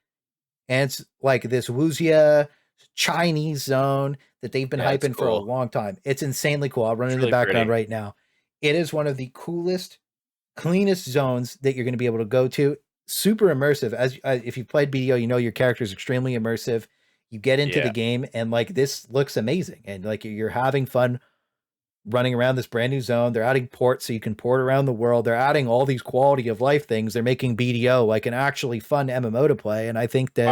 and it's like this Wuxia Chinese zone that they've been hyping for a long time. It's insanely cool. I'll run in the background right now. It is one of the coolest cleanest zones that you're going to be able to go to. Super immersive. As if you've played BDO, you know your character is extremely immersive. You get into the game and like this looks amazing, and like you're having fun running around this brand new zone. They're adding ports so you can port around the world. They're adding all these quality of life things. They're making BDO like an actually fun MMO to play. And I think that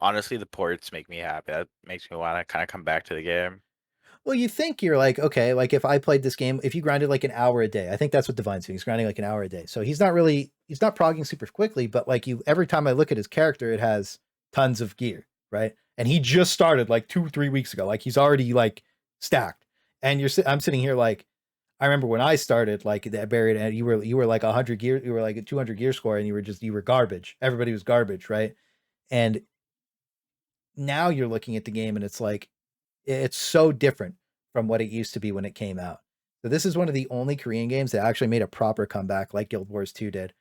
honestly, the ports make me happy. That makes me want to kind of come back to the game. well, you think you're like, okay, like if I played this game, if you grinded like an hour a day, I think that's what Divine's doing. He's grinding like an hour a day. So he's not progging super quickly, but like every time I look at his character, it has tons of gear, right? And he just started like 2-3 weeks ago. Like he's already like stacked. And I'm sitting here like, I remember when I started like that buried, and you were like 100 gear, you were like a 200 gear score, and you were garbage. Everybody was garbage, right? And now you're looking at the game and it's like, it's so different from what it used to be when it came out. So this is one of the only Korean games that actually made a proper comeback like Guild Wars 2 did.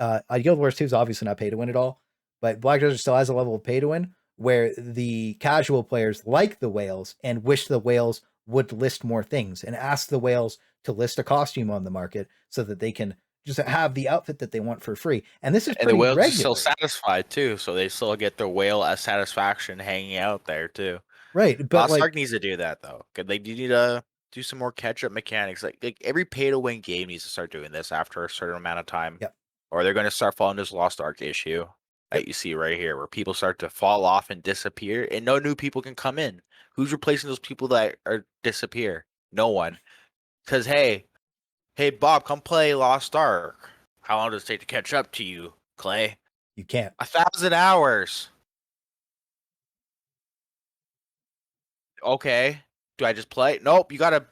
Guild Wars 2 is obviously not pay to win at all, but Black Desert still has a level of pay to win where the casual players like the whales and wish the whales would list more things and ask the whales to list a costume on the market so that they can just have the outfit that they want for free. And this is pretty the whales regular. are still satisfied too, so they still get their whale as satisfaction hanging out there too. Right, but Lost like Ark needs to do that though. They need to do some more catch-up mechanics. Like every pay-to-win game needs to start doing this after a certain amount of time. Yep. Or they're going to start falling this Lost Ark issue that you see right here, where people start to fall off and disappear, and no new people can come in. Who's replacing those people that are disappear? No one. Because hey, Bob, come play Lost Ark. How long does it take to catch up to you, Clay? You can't. 1,000 hours. Okay. Do I just play? Nope. You gotta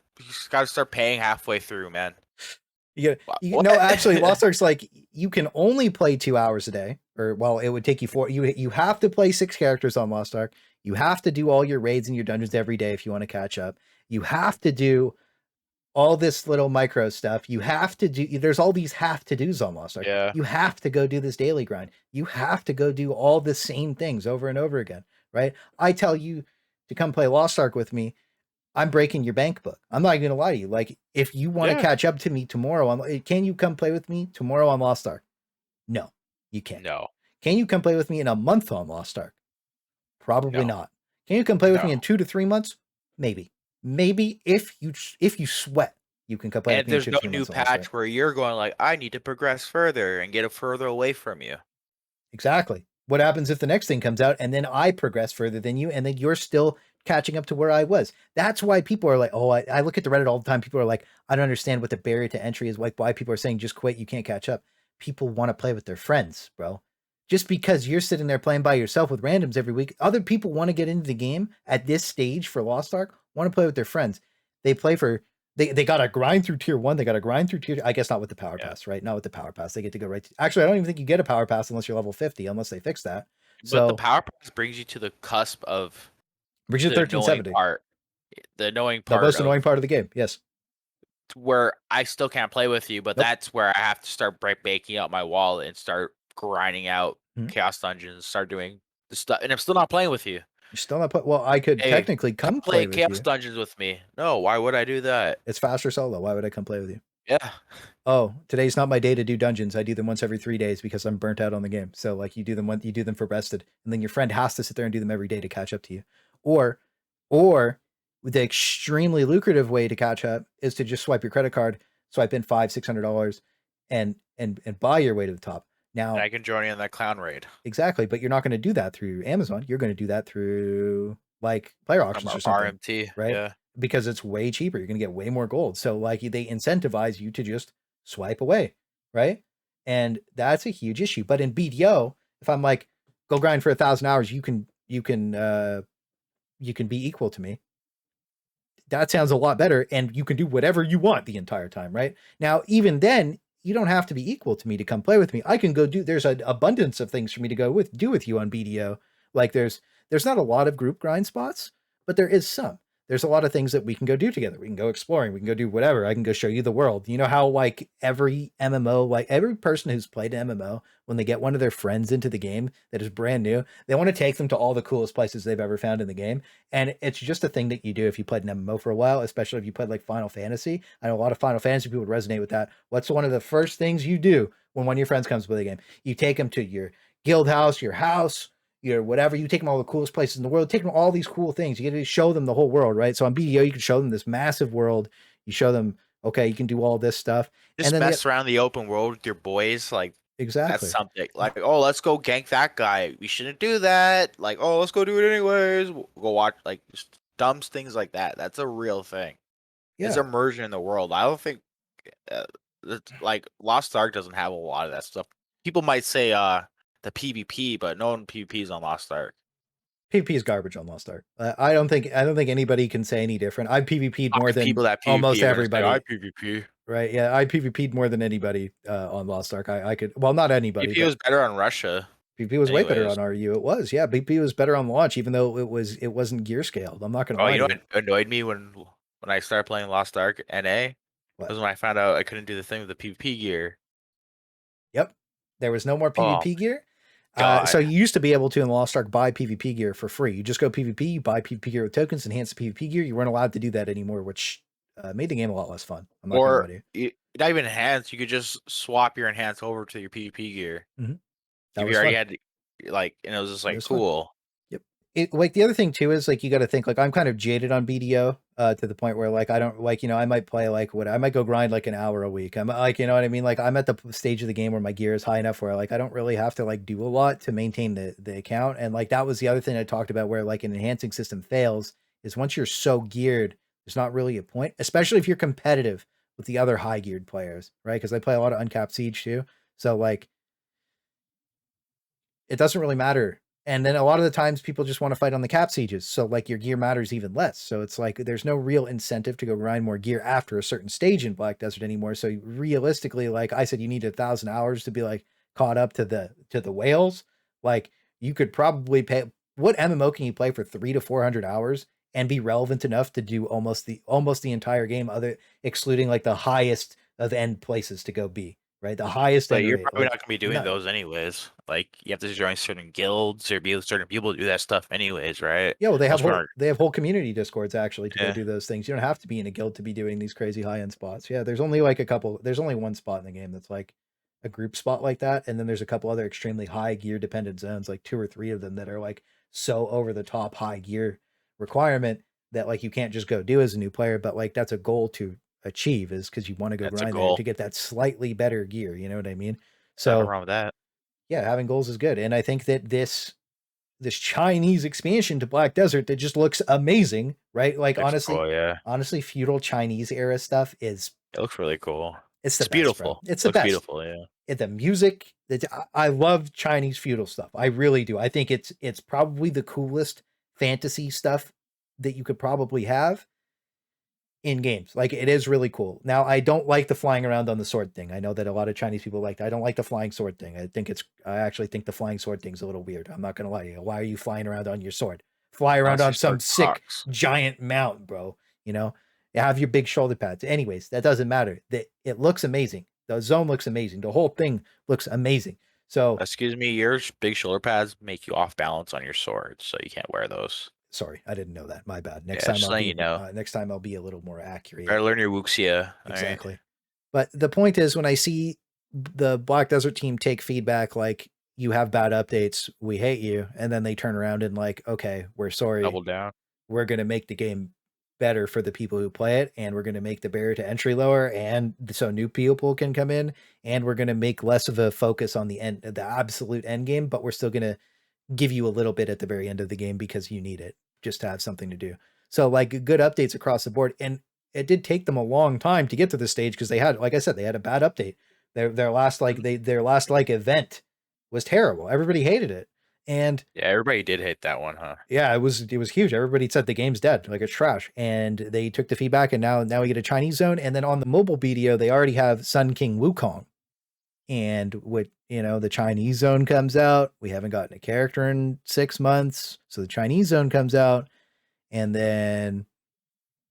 start paying halfway through, man. No, actually, Lost Ark's like you can only play 2 hours a day, or well, it would take you 4. You have to play 6 characters on Lost Ark. You have to do all your raids and your dungeons every day if you want to catch up. You have to do all this little micro stuff. You have to do. There's all these have to dos on Lost Ark. Yeah. You have to go do this daily grind. You have to go do all the same things over and over again, right? I tell you to come play Lost Ark with me, I'm breaking your bank book. I'm not going to lie to you. Like, if you want to catch up to me tomorrow, can you come play with me tomorrow on Lost Ark? No, you can't. No. Can you come play with me in a month on Lost Ark? Probably not. Can you come play with me in 2 to 3 months? Maybe. Maybe if you sweat, you can come play with me in 2 to 3 months. And there's no new patch where you're going like, I need to progress further and get further away from you. Exactly. What happens if the next thing comes out and then I progress further than you and then you're still catching up to where I was? That's why people are like, oh, I look at the Reddit all the time. People are like, I don't understand what the barrier to entry is. Like, why people are saying just quit, you can't catch up. People want to play with their friends, bro. Just because you're sitting there playing by yourself with randoms every week, other people want to get into the game at this stage for Lost Ark, want to play with their friends. They play for they got to grind through tier 1. They got to grind through tier. I guess not with the power pass, right? Not with the power pass. They get to go right. Actually, I don't even think you get a power pass unless you're level 50, unless they fix that. But the power pass brings you to the cusp of brings you to 1370 part. The annoying part. The most annoying part of the game. Yes. Where I still can't play with you, but that's where I have to start breaking out my wallet and start grinding out chaos dungeons, start doing the stuff, and I'm still not playing with you. You're still not well, I could technically come play with chaos dungeons with me. No, why would I do that? It's faster solo. Why would I come play with you? Yeah. Oh, today's not my day to do dungeons. I do them once every 3 days because I'm burnt out on the game. So like you do them for rested, and then your friend has to sit there and do them every day to catch up to you. Or the extremely lucrative way to catch up is to just swipe your credit card, swipe in $500-$600 and buy your way to the top. Now, and I can join you in that clown raid. Exactly, but you're not going to do that through Amazon. You're going to do that through like player auctions or something, RMT, right? Yeah. Because it's way cheaper. You're going to get way more gold. So like they incentivize you to just swipe away, right? And that's a huge issue. But in BDO, if I'm like, go grind for 1,000 hours, you can be equal to me. That sounds a lot better, and you can do whatever you want the entire time, right? Now, even then, you don't have to be equal to me to come play with me. I can go there's an abundance of things for me to do with you on BDO. Like there's not a lot of group grind spots, but there is some. there's a lot of things that we can go do together. We can go exploring. We can go do whatever. I can go show you the world. You know how like every MMO, like every person who's played an MMO, when they get one of their friends into the game that is brand new, they want to take them to all the coolest places they've ever found in the game. And it's just a thing that you do if you played an MMO for a while, especially if you played like Final Fantasy. I know a lot of Final Fantasy people would resonate with that. What's one of the first things you do when one of your friends comes to play the game? You take them to your guild house, your house, your whatever. You take them all the coolest places in the world, take them all these cool things. You get to show them the whole world, right? So on BDO, you can show them this massive world. You show them, okay, you can do all this stuff. Just and then mess around the open world with your boys, like that's exactly something. Like, oh, let's go gank that guy. We shouldn't do that. Like, oh, let's go do it anyways. We'll go watch like just dumb things like that. That's a real thing. It's yeah. immersion in the world. I don't think like Lost Ark doesn't have a lot of that stuff. People might say the PvP, but no one PvPs on Lost Ark. PvP is garbage on Lost Ark. I don't think anybody can say any different. I've PvP'd more than people that PvP almost everybody. I PvP. Right? Yeah, I PvP'd more than anybody on Lost Ark. I could, well, not anybody. PvP was better on Russia. PvP was way better on RU. It was, yeah. PvP was better on launch, even though it wasn't gear scaled. I'm not gonna lie. You know what annoyed me when I started playing Lost Ark NA? Was when I found out I couldn't do the thing with the PvP gear. Yep. There was no more PvP gear. So you used to be able to in Lost Ark buy PvP gear for free. You just go PvP, you buy PvP gear with tokens, enhance the PvP gear. You weren't allowed to do that anymore, which made the game a lot less fun. I'm not or not even enhance. You could just swap your enhance over to your PvP gear. Mm-hmm. If you already had like, and it was just like cool. Fun. Yep. Like the other thing too is like you got to think like I'm kind of jaded on BDO to the point where like I don't like, you know, I might play like I might go grind like an hour a week. I'm like, you know what I mean? Like I'm at the stage of the game where my gear is high enough where like I don't really have to like do a lot to maintain the account. And like that was the other thing I talked about where like an enhancing system fails is once you're so geared, there's not really a point, especially if you're competitive with the other high geared players, right? Because I play a lot of uncapped siege too. So like it doesn't really matter. And then a lot of the times people just want to fight on the cap sieges. So like your gear matters even less. So it's like there's no real incentive to go grind more gear after a certain stage in Black Desert anymore. So realistically, like I said, you need 1,000 hours to be like caught up to the whales. Like you could probably pay, what MMO can you play for 300 to 400 hours and be relevant enough to do almost the entire game, other excluding like the highest of end places to go be. Right, the highest. But you're probably not gonna be doing those anyways. Like you have to join certain guilds or be with certain people to do that stuff anyways, right? Yeah, well, they have whole community discords actually to go do those things. You don't have to be in a guild to be doing these crazy high end spots. Yeah, there's only like there's only one spot in the game that's like a group spot like that, and then there's a couple other extremely high gear dependent zones, like 2 or 3 of them that are like so over the top high gear requirement that like you can't just go do as a new player. But like that's a goal to achieve, is because you want to go grind there to get that slightly better gear. You know what I mean? So nothing wrong with that. Yeah, having goals is good, and I think that this Chinese expansion to Black Desert that just looks amazing, right? Like honestly, honestly, feudal Chinese era stuff it looks really cool. It's the best, beautiful. Bro. It's the best. Beautiful, yeah. The music, I love Chinese feudal stuff. I really do. I think it's probably the coolest fantasy stuff that you could probably have in games. Like it is really cool. Now I don't like the flying around on the sword thing. I know that a lot of Chinese people like that. I don't like the flying sword thing. I actually think the flying sword thing's a little weird. I'm not gonna lie to you. Why are you flying around on your sword? Fly around on some sick giant mount, bro. You know, you have your big shoulder pads. Anyways, that doesn't matter. It looks amazing. The zone looks amazing. The whole thing looks amazing. So excuse me, your big shoulder pads make you off balance on your sword, so you can't wear those. Sorry, I didn't know that. My bad. Next time next time I'll be a little more accurate. Better learn your wuxia. Exactly. Right. But the point is, when I see the Black Desert team take feedback like you have bad updates, we hate you, and then they turn around and like, okay, we're sorry. Double down. We're going to make the game better for the people who play it, and we're going to make the barrier to entry lower, and so new people can come in, and we're going to make less of a focus on the absolute end game, but we're still going to give you a little bit at the very end of the game because you need it just to have something to do. So like good updates across the board. And it did take them a long time to get to this stage because they had, like I said, they had a bad update. Their last event was terrible. Everybody hated it. And yeah, everybody did hate that one, huh? Yeah, it was huge. Everybody said the game's dead, like it's trash. And they took the feedback, and now we get a Chinese zone. And then on the mobile BDO, they already have Sun King Wukong. And with, you know, the Chinese zone comes out. We haven't gotten a character in 6 months. So the Chinese zone comes out. And then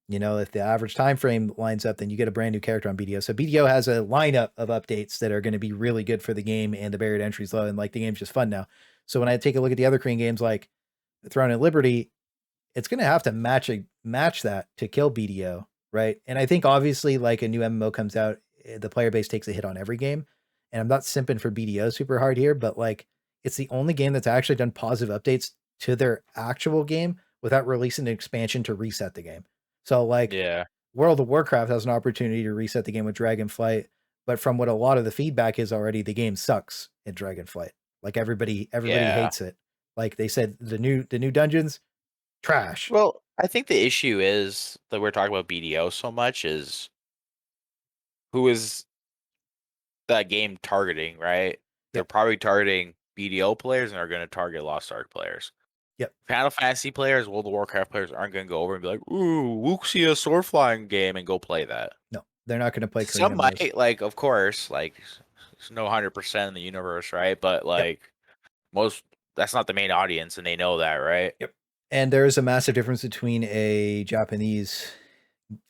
You know, if the average time frame lines up, then you get a brand new character on BDO. So BDO has a lineup of updates that are going to be really good for the game, and the barrier to entry is low, and like the game's just fun now. So when I take a look at the other Korean games like Throne and Liberty, it's going to have to match that to kill BDO, right? And I think obviously like a new MMO comes out, the player base takes a hit on every game. And I'm not simping for BDO super hard here, but like it's the only game that's actually done positive updates to their actual game without releasing an expansion to reset the game. So like World of Warcraft has an opportunity to reset the game with Dragonflight, but from what a lot of the feedback is already, the game sucks in Dragonflight. Like everybody hates it. Like they said the new dungeons, trash. Well, I think the issue is that we're talking about BDO so much is who is that game targeting, right? They're probably targeting BDO players and are going to target Lost Ark players. Yep. Final Fantasy players, World of Warcraft players aren't going to go over and be like, "Ooh, WHOLES sword flying game," and go play that. No, they're not going to play Korean Some MMOs. might, like, of course, like, there's no 100% in the universe, right? But like that's not the main audience, and they know that, right? Yep. And there is a massive difference between a Japanese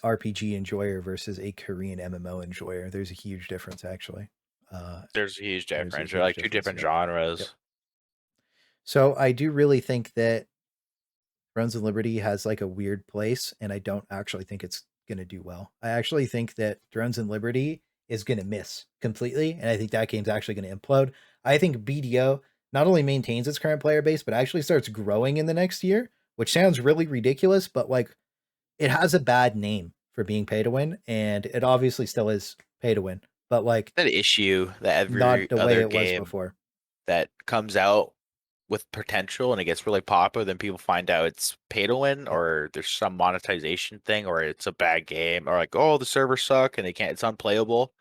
RPG enjoyer versus a Korean MMO enjoyer. There's a huge difference, actually. There's a huge difference. They're like two different genres. Yep. So I do really think that Thrones and Liberty has like a weird place, and I don't actually think it's going to do well. I actually think that Thrones and Liberty is going to miss completely, and I think that game's actually going to implode. I think BDO not only maintains its current player base, but actually starts growing in the next year, which sounds really ridiculous, but like it has a bad name for being pay to win, and it obviously still is pay to win, but like that issue that every not the way other it was game before that comes out with potential and it gets really popular, then people find out it's pay to win or there's some monetization thing or it's a bad game or like, oh, the servers suck and it's unplayable.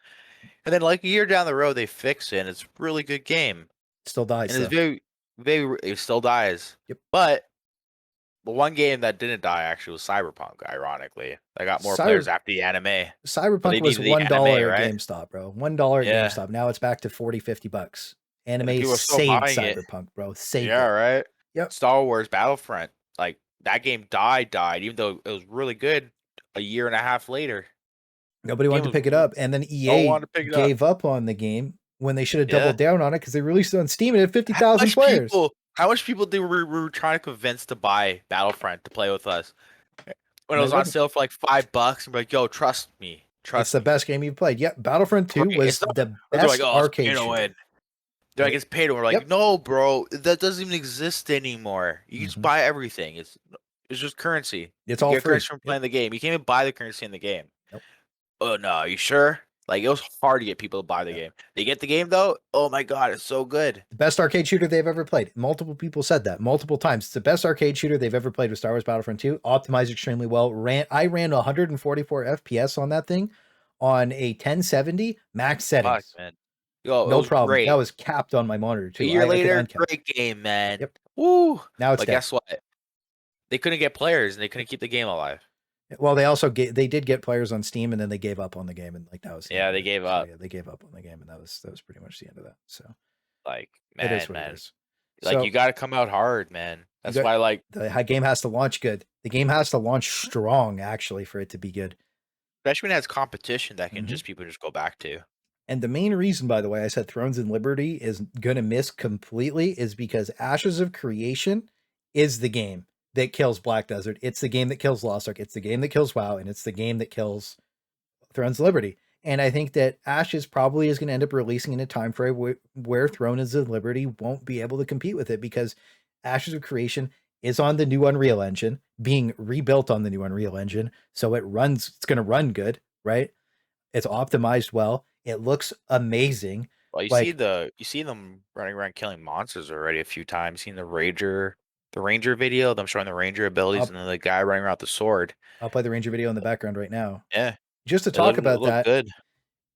And then like a year down the road they fix it and it's a really good game. Still dies, And it's it still dies. Yep. But the one game that didn't die actually was Cyberpunk, ironically. They got more players after the anime. Cyberpunk was $1 at GameStop, bro. $1 at GameStop. Now it's back to 40, 50 bucks. Anime saved Cyberpunk, bro. Saved it. Right? Yep. Star Wars Battlefront. Like that game died, even though it was really good a year and a half later. Nobody wanted to pick it up. And then EA gave up on the game when they should have doubled down on it because they released it on Steam and it had 50,000 players. How much people were trying to convince to buy Battlefront to play with us? When it was on sale for like $5 and be like, yo, trust me. It's the best game you've played. Yep, Battlefront 2 was the best arcade shooter. They're like, it's paid to win. We're like, no, bro, that doesn't even exist anymore. You can just buy everything. It's just currency. It's all free. Currency from playing the game. You can't even buy the currency in the game. Nope. Oh no, are you sure? Like it was hard to get people to buy the game. They get the game though. Oh my god, it's so good. The best arcade shooter they've ever played. Multiple people said that multiple times. It's the best arcade shooter they've ever played with Star Wars Battlefront 2. Optimized extremely well. I ran 144 FPS on that thing on a 1070 max settings. Fuck, man. Yo, no problem. Great. That was capped on my monitor too. A year later, great game, man. Yep. Woo. Now it's but guess what? They couldn't get players and they couldn't keep the game alive. Well, they did get players on Steam and then they gave up on the game and like that was they gave up. So, yeah, they gave up on the game and that was pretty much the end of that. So like man, it is what it is. Like you got to come out hard, man. That's why like the game has to launch good. The game has to launch strong actually for it to be good. Especially when it has competition that can people just go back to. And the main reason, by the way, I said Thrones and Liberty is going to miss completely is because Ashes of Creation is the game that kills Black Desert. It's the game that kills Lost Ark. It's the game that kills WoW. And it's the game that kills Thrones and Liberty. And I think that Ashes probably is going to end up releasing in a time frame where Thrones and Liberty won't be able to compete with it because Ashes of Creation is on the new Unreal Engine, being rebuilt on the new Unreal Engine. So it's going to run good, right? It's optimized well. It looks amazing. Well, you see them running around killing monsters already a few times. Seen the Ranger video, them showing the Ranger abilities, and then the guy running around with the sword. I'll play the Ranger video in the background right now. Yeah. Just to talk about that. Good.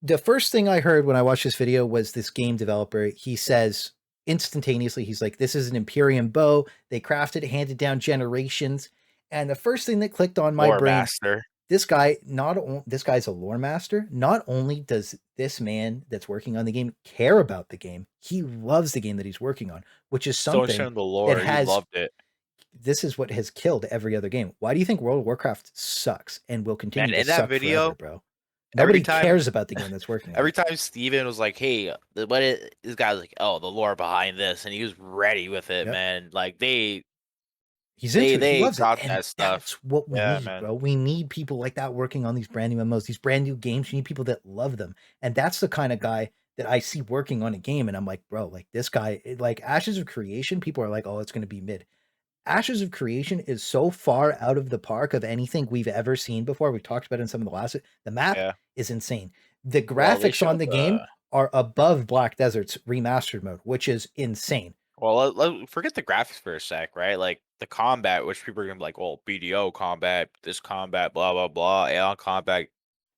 The first thing I heard when I watched this video was this game developer. He says instantaneously, he's like, this is an Imperium bow. They crafted it, handed down generations. And the first thing that clicked on my brain. Master. This guy's a lore master. Not only does this man that's working on the game care about the game, he loves the game that he's working on, which is something the lore. He loved it. this is what has killed every other game. Why do you think World of Warcraft sucks and will And continue to in that suck forever, video, bro? every Nobody time cares about the game that's working on every it. time Steven was like, "Hey, this guy was like, oh, the lore behind this," and he was ready with it, Yep. man. Like they He's they into it. He they loves it. got And that stuff. that's what we Yeah, need, man. bro. We need people like that working on these brand new MMOs, these brand new games. We need people that love them. And that's the kind of guy that I see working on a game. And I'm like, bro, like this guy, like Ashes of Creation, people are like, oh, it's going to be mid. Ashes of Creation is so far out of the park of anything we've ever seen before. We've talked about it in some of the last. The map Yeah. is insane. The Well, they graphics on showed the game are above Black Desert's remastered mode, which is insane. well, forget the graphics for a sec, right? Like the combat, which people are gonna be like, "Oh, BDO combat, this combat, blah blah blah, Aeon combat."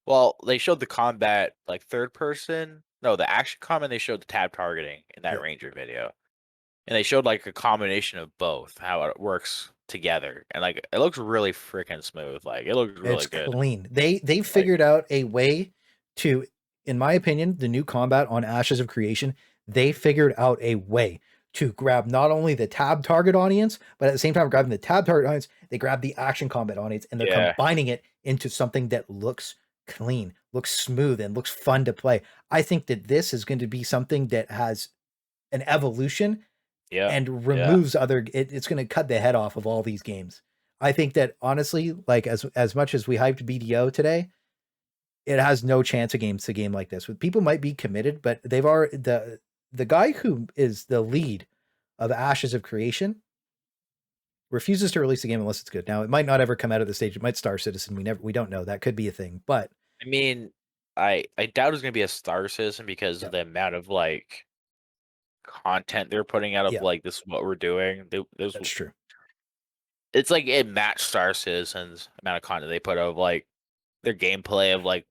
Well, they showed the combat like third person. No, the action combat. They showed the tab targeting in that Yep. Ranger video, and they showed like a combination of both, how it works together, and like it looks really freaking smooth. Like it looks It's really good. clean. They Like figured out a way to, in my opinion, the new combat on Ashes of Creation, they figured out a way to grab not only the tab target audience, but at the same time grabbing the tab target audience, they grab the action combat audience and they're yeah, combining it into something that looks clean, looks smooth, and looks fun to play. I think that this is going to be something that has an evolution yeah, and yeah. removes it's going to cut the head off of all these games. I think that honestly, like as much as we hyped BDO today, it has no chance against a game like this. People might be committed, but they've already the guy who is the lead of Ashes of Creation refuses to release the game unless it's good. Now it might not ever come out of the stage. It might Star Citizen. We don't know. That could be a thing. But I mean, I doubt it's gonna be a Star Citizen because yeah, of the amount of like content they're putting out of yeah, like this is what we're doing. There's that's true. it's like it matched Star Citizen's amount of content they put of like their gameplay of like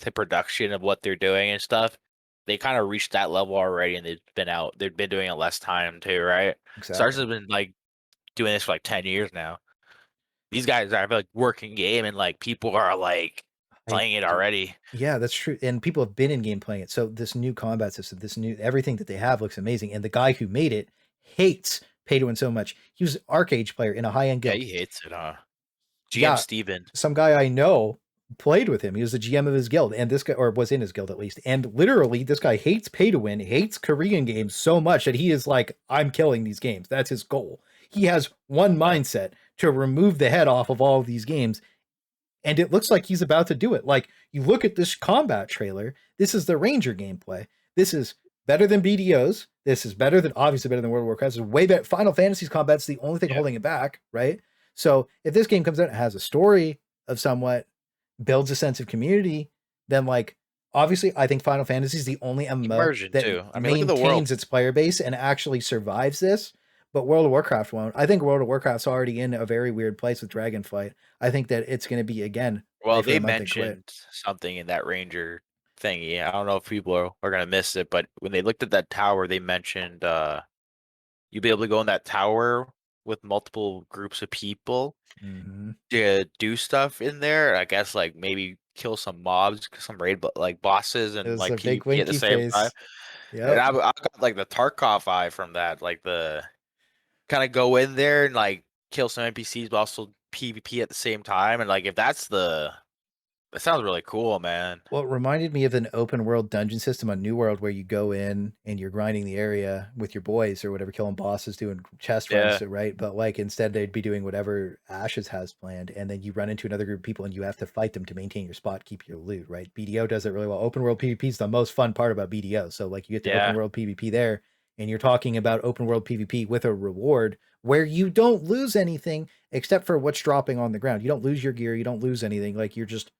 the production of what they're doing and stuff. They kind of reached that level already, and they've been doing it less time too, right? Star Exactly. Citizen's been like doing this for like 10 years now. These guys are like working game, and like people are like I playing it do. already. Yeah, that's true. And people have been in game playing it. So this new combat system, this new everything that they have looks amazing. And the guy who made it hates pay to win so much. He was an Arcage player in a high end Yeah, guild. he hates it, huh? GM Yeah, Steven. some guy I know played with him. He was the GM of his guild, and this guy, or was in his guild at least. And literally, this guy hates pay to win, hates Korean games so much that he is like, I'm killing these games. That's his goal. He has one Yeah, mindset to remove the head off of all of these games, and it looks like he's about to do it. Like, you look at this combat trailer, this is the Ranger gameplay. This is better than BDO's. This is better than, obviously better than World of Warcraft. This is way better. Final Fantasy's combat's the only thing yeah, holding it back, right? So if this game comes out and has a story of somewhat, builds a sense of community, then like obviously I think Final Fantasy is the only MMO immersion that too. I mean, look at the world. maintains its player base and actually survives this. But World of Warcraft won't. I think World of Warcraft's already in a very weird place with Dragonflight. I think that it's going to be again play Well, for they the month and quit. mentioned something in that Ranger thingy. I don't know if people are gonna miss it, but when they looked at that tower, they mentioned you'll be able to go in that tower with multiple groups of people Mm-hmm. to do stuff in there. I guess like maybe kill some mobs, some raid like bosses, It and was like a big PvP at the winky same time. face. And Yep. I got like the Tarkov eye from that, like the kind of go in there and like kill some NPCs, but also PvP at the same time. And like if that's that sounds really cool, man. Well, it reminded me of an open world dungeon system on New World where you go in and you're grinding the area with your boys or whatever, killing bosses, doing chest runs, Yeah, right? But like instead they'd be doing whatever Ashes has planned, and then you run into another group of people and you have to fight them to maintain your spot, keep your loot, right? BDO does it really well. Open world PvP is the most fun part about BDO. So like you get the open yeah, world PvP there, and you're talking about open world PvP with a reward where you don't lose anything except for what's dropping on the ground. You don't lose your gear, you don't lose anything. Like you're just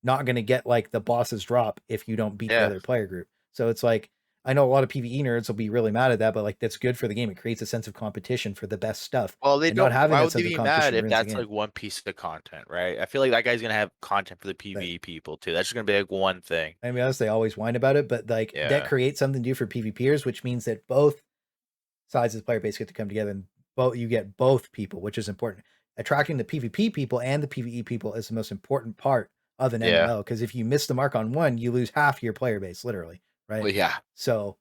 not going to get like the boss's drop if you don't beat the yeah. other player group. So it's like, I know a lot of PvE nerds will be really mad at that, but like that's good for the game. It creates a sense of competition for the best stuff. Well, they And not don't. having Why that would they sense of be mad competition if ruins the that's game. like one piece of content, right? I feel like that guy's gonna have content for the But PvE people too. That's just gonna be like one thing. I mean, honest, they always whine about it, but like that Yeah, creates something new for PvPers, which means that both sides of the player base get to come together and both you get both people, which is important. Attracting the PvP people and the PvE people is the most important part of an yeah. MMO because if you miss the mark on one, you lose half your player base, literally, right? Well, yeah. So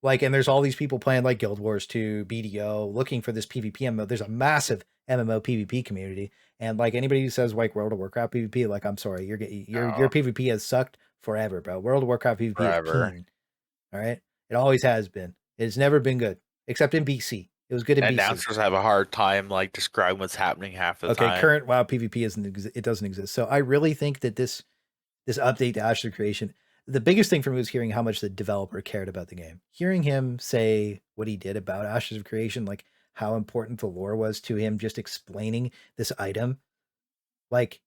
Like, and there's all these people playing like Guild Wars 2, BDO, looking for this PvP MMO. There's a massive MMO PvP community, and like anybody who says like World of Warcraft PvP, like I'm sorry, your No, PvP has sucked forever, bro. World of Warcraft PvP is forever. peen. All right, it always has been. It's never been good, except in BC. It was good in BC. Announcers have a hard time like describing what's happening half the Okay, time. current WoW PvP it doesn't exist. So I really think that this update to Ashes of Creation, the biggest thing for me was hearing how much the developer cared about the game. Hearing him say what he did about Ashes of Creation, like how important the lore was to him, just explaining this item. Like,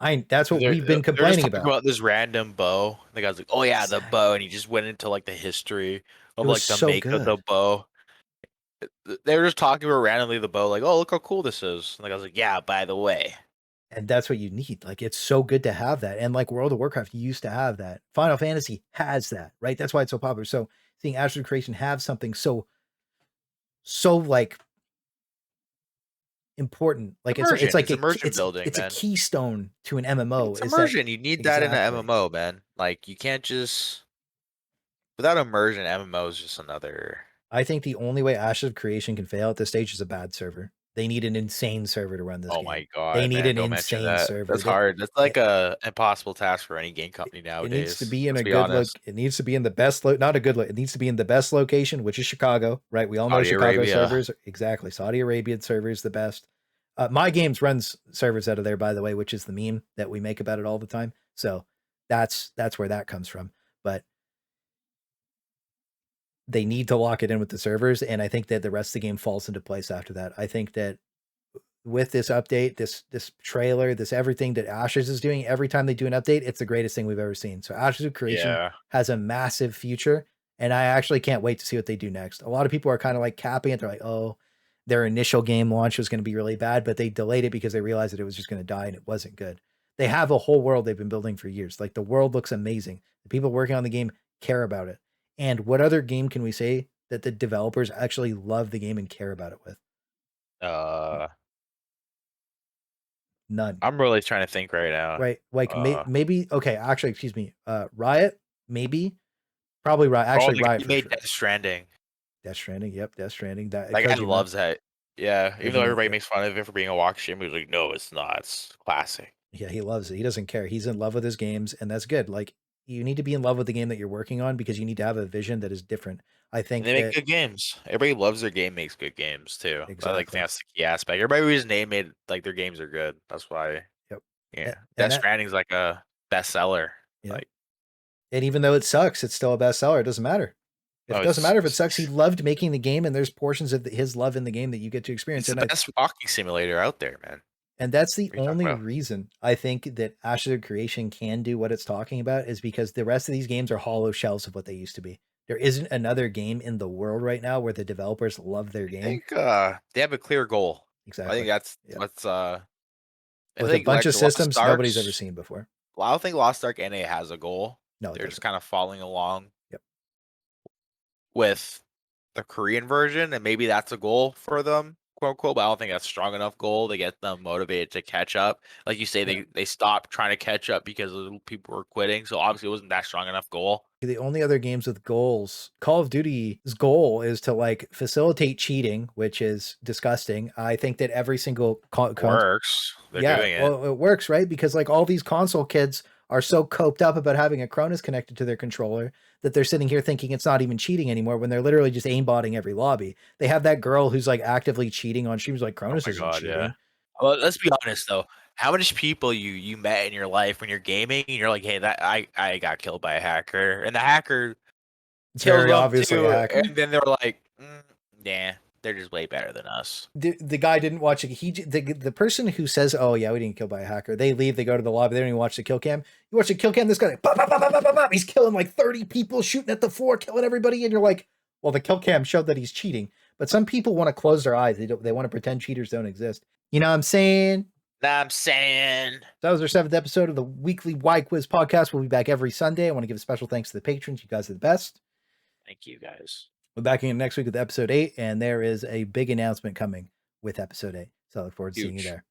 that's what we've been They're just complaining talking about. about this random bow. The guy's like, "Oh yeah, the bow," Exactly. and he just went into like the history It of was like the so make of the good. bow. They were just talking about randomly the bow, like, "Oh, look how cool this is." And the guy's like, "Yeah, by the way." And that's what you need. Like, it's so good to have that. And like World of Warcraft used to have that. Final Fantasy has that, right? That's why it's so popular. So seeing Ashes of Creation have something so like important. Like it's Immersion. like It's immersion building, it's a man. keystone to an MMO It's is that immersion. You need that in an exactly. MMO, man. Like you can't just without immersion, MMO is just another. I think the only way Ashes of Creation can fail at this stage is a bad server. They need an insane server to run this Oh my game. They god, need man! an Don't mention insane that. server. That's hard. That's like It, a impossible task for any game company it needs to nowadays. be in Let's a be good look. honest. It needs to be in the best not a good look. It needs to be in the best location, which is Chicago, right? We all know Saudi Chicago Arabia. servers exactly. Saudi Arabian servers the best. My games runs servers out of there, by the way, which is the meme that we make about it all the time. So that's where that comes from. But they need to lock it in with the servers, and I think that the rest of the game falls into place after that. I think that with this update, this trailer, this everything that Ashes is doing, every time they do an update, it's the greatest thing we've ever seen. So Ashes of Creation Yeah. has a massive future, and I actually can't wait to see what they do next. A lot of people are kind of like capping it. They're like, oh, their initial game launch was going to be really bad, but they delayed it because they realized that it was just going to die and it wasn't good. They have a whole world they've been building for years. Like the world looks amazing. The people working on the game care about it. And what other game can we say that the developers actually love the game and care about it with? Uh, None. I'm really trying to think right now. Right? Like Uh, maybe okay, actually, excuse me. Riot, maybe. Probably Riot. oh, Actually, the guy Riot who for made sure. Death Stranding. Death Stranding. Yep, Death Stranding. That That guy Kojima. loves that. Yeah, even though Kojima. everybody Yep. makes fun of it for being a walk shit, he was like, "No, it's not. It's classic." Yeah, he loves it. He doesn't care. He's in love with his games, and that's good. Like you need to be in love with the game that you're working on because you need to have a vision that is different. I And think they make that good games. Everybody loves their game, makes good games too. I like think exactly. that's the key aspect. Everybody whose name made like their games are good. That's why, Yep. yeah. And Death that Stranding's like a bestseller. yep. Like, And even though it sucks, it's still a bestseller. It doesn't matter. If oh, it doesn't matter if it sucks, he loved making the game, and there's portions of his love in the game that you get to experience. it's the best walking simulator out there, man. And that's the What are you talking only about? reason I think that Ashes of Creation can do what it's talking about is because the rest of these games are hollow shells of what they used to be. There isn't another game in the world right now where the developers love their I game. think they have a clear goal. I think Exactly. that's Yeah. what's I With a think bunch like of Lost systems nobody's ever Arks. seen before. Well, I don't think Lost Ark NA has a goal. No, it They're just doesn't. kind of following along Yep. with the Korean version, and maybe that's a goal for them, quote unquote. But I don't think that's strong enough goal to get them motivated to catch up. Like you say, Yeah. they stopped trying to catch up because people were quitting. So obviously, it wasn't that strong enough goal. The only other games with goals, Call of Duty's goal is to like facilitate cheating, which is disgusting. I think that every single Works. They're yeah, doing it. well, it works, right? Because like all these console kids are so coped up about having a Cronus connected to their controller that they're sitting here thinking it's not even cheating anymore when they're literally just aimbotting every lobby. They have that girl who's like actively cheating on streams like Oh Cronus my isn't god, yeah. cheating. Well, let's be honest though. How much people you met in your life when you're gaming and you're like, hey, that I got killed by a hacker, and the hacker It's kills very them obviously a too, hacker. and then they're like, nah, they're just way better than us. The guy didn't watch it. The person who says, "Oh yeah, we didn't kill by a hacker," they leave. They go to the lobby. They don't even watch the kill cam. You watch the kill cam. This guy, bop, bop, bop, bop, bop, bop, he's killing like 30 people, shooting at the floor, killing everybody, and you're like, "Well, the kill cam showed that he's cheating." But some people want to close their eyes. They want to pretend cheaters don't exist. You know what I'm saying? Nah, I'm saying. That was our 7th episode of the weekly YKWIS podcast. We'll be back every Sunday. I want to give a special thanks to the patrons. You guys are the best. Thank you guys. We're back in next week with episode 8, and there is a big announcement coming with episode 8. So I look forward to seeing you Huge. there.